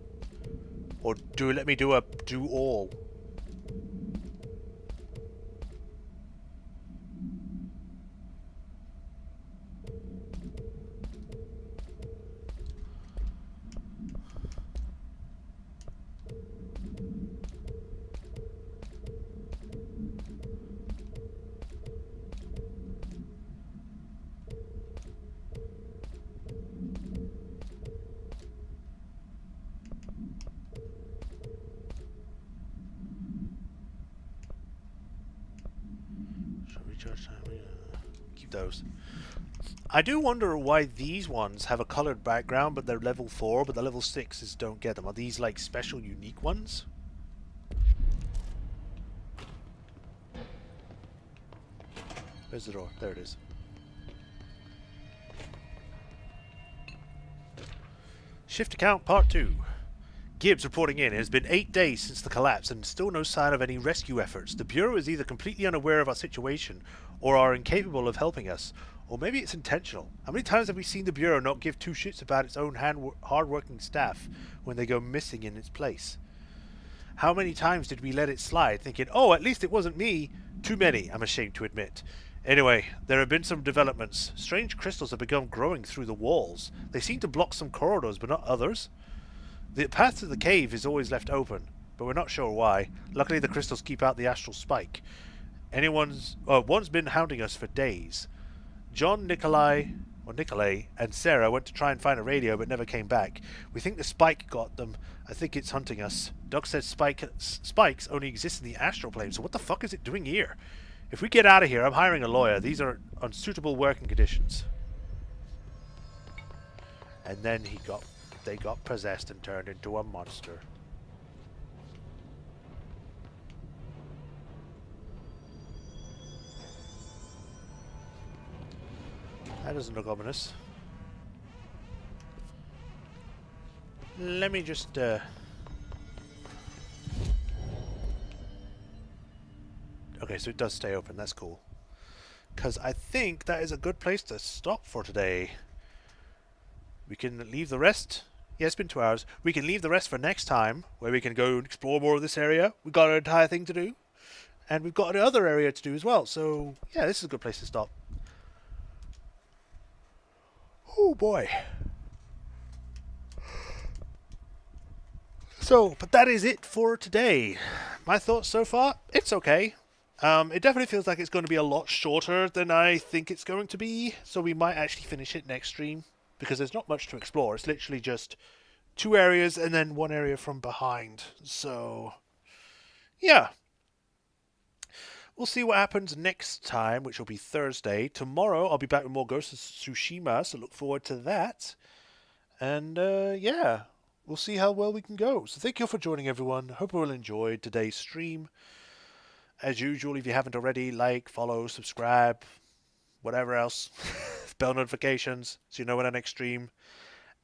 Or let me do all. Keep those. I do wonder why these ones have a colored background, but they're level 4, but the level 6s don't get them. Are these like special, unique ones? Where's the door? There it is. Shift account part 2. Gibbs reporting in. It has been 8 days since the collapse and still no sign of any rescue efforts. The Bureau is either completely unaware of our situation or are incapable of helping us. Or maybe it's intentional. How many times have we seen the Bureau not give two shits about its own hard-working staff when they go missing in its place? How many times did we let it slide, thinking, oh, at least it wasn't me? Too many, I'm ashamed to admit. Anyway, there have been some developments. Strange crystals have begun growing through the walls. They seem to block some corridors, but not others. The path to the cave is always left open, but we're not sure why. Luckily, the crystals keep out the astral spike. One's been hounding us for days. John, Nikolai, and Sarah went to try and find a radio, but never came back. We think the spike got them. I think it's hunting us. Doc says spikes only exist in the astral plane, so what the fuck is it doing here? If we get out of here, I'm hiring a lawyer. These are unsuitable working conditions. And then they got possessed and turned into a monster. That doesn't look ominous. Let me just okay, so it does stay open. That's cool. Because I think that is a good place to stop for today. We can leave the rest. Yeah, it's been 2 hours. We can leave the rest for next time, where we can go and explore more of this area. We've got an entire thing to do. And we've got another area to do as well. So, yeah, this is a good place to stop. Oh, boy. So, but that is it for today. My thoughts so far? It's okay. It definitely feels like it's going to be a lot shorter than I think it's going to be. So we might actually finish it next stream. Because there's not much to explore. It's literally just 2 areas and then 1 area from behind. So, yeah. We'll see what happens next time, which will be Thursday. Tomorrow, I'll be back with more Ghost of Tsushima, so look forward to that. And, yeah. we'll see how well we can go. So thank you all for joining, everyone. Hope you all enjoyed today's stream. As usual, if you haven't already, like, follow, subscribe, whatever else. Bell notifications so you know when I next stream.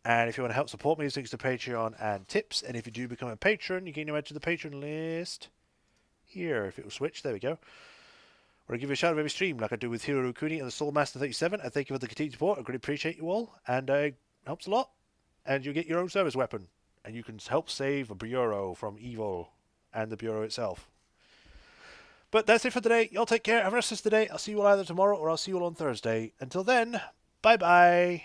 And if you want to help support me, there's links to Patreon and tips. And if you do become a patron, you can add to the patron list here. If it will switch, there we go. Or I give you a shout out of every stream, like I do with Hiro Kuni and the Soul Master 37. I thank you for the continued support. I really appreciate you all, and it helps a lot. And you get your own service weapon, and you can help save a bureau from evil and the bureau itself. But that's it for today. Y'all take care. Have a rest of the day. I'll see you all either tomorrow or I'll see you all on Thursday. Until then, bye bye.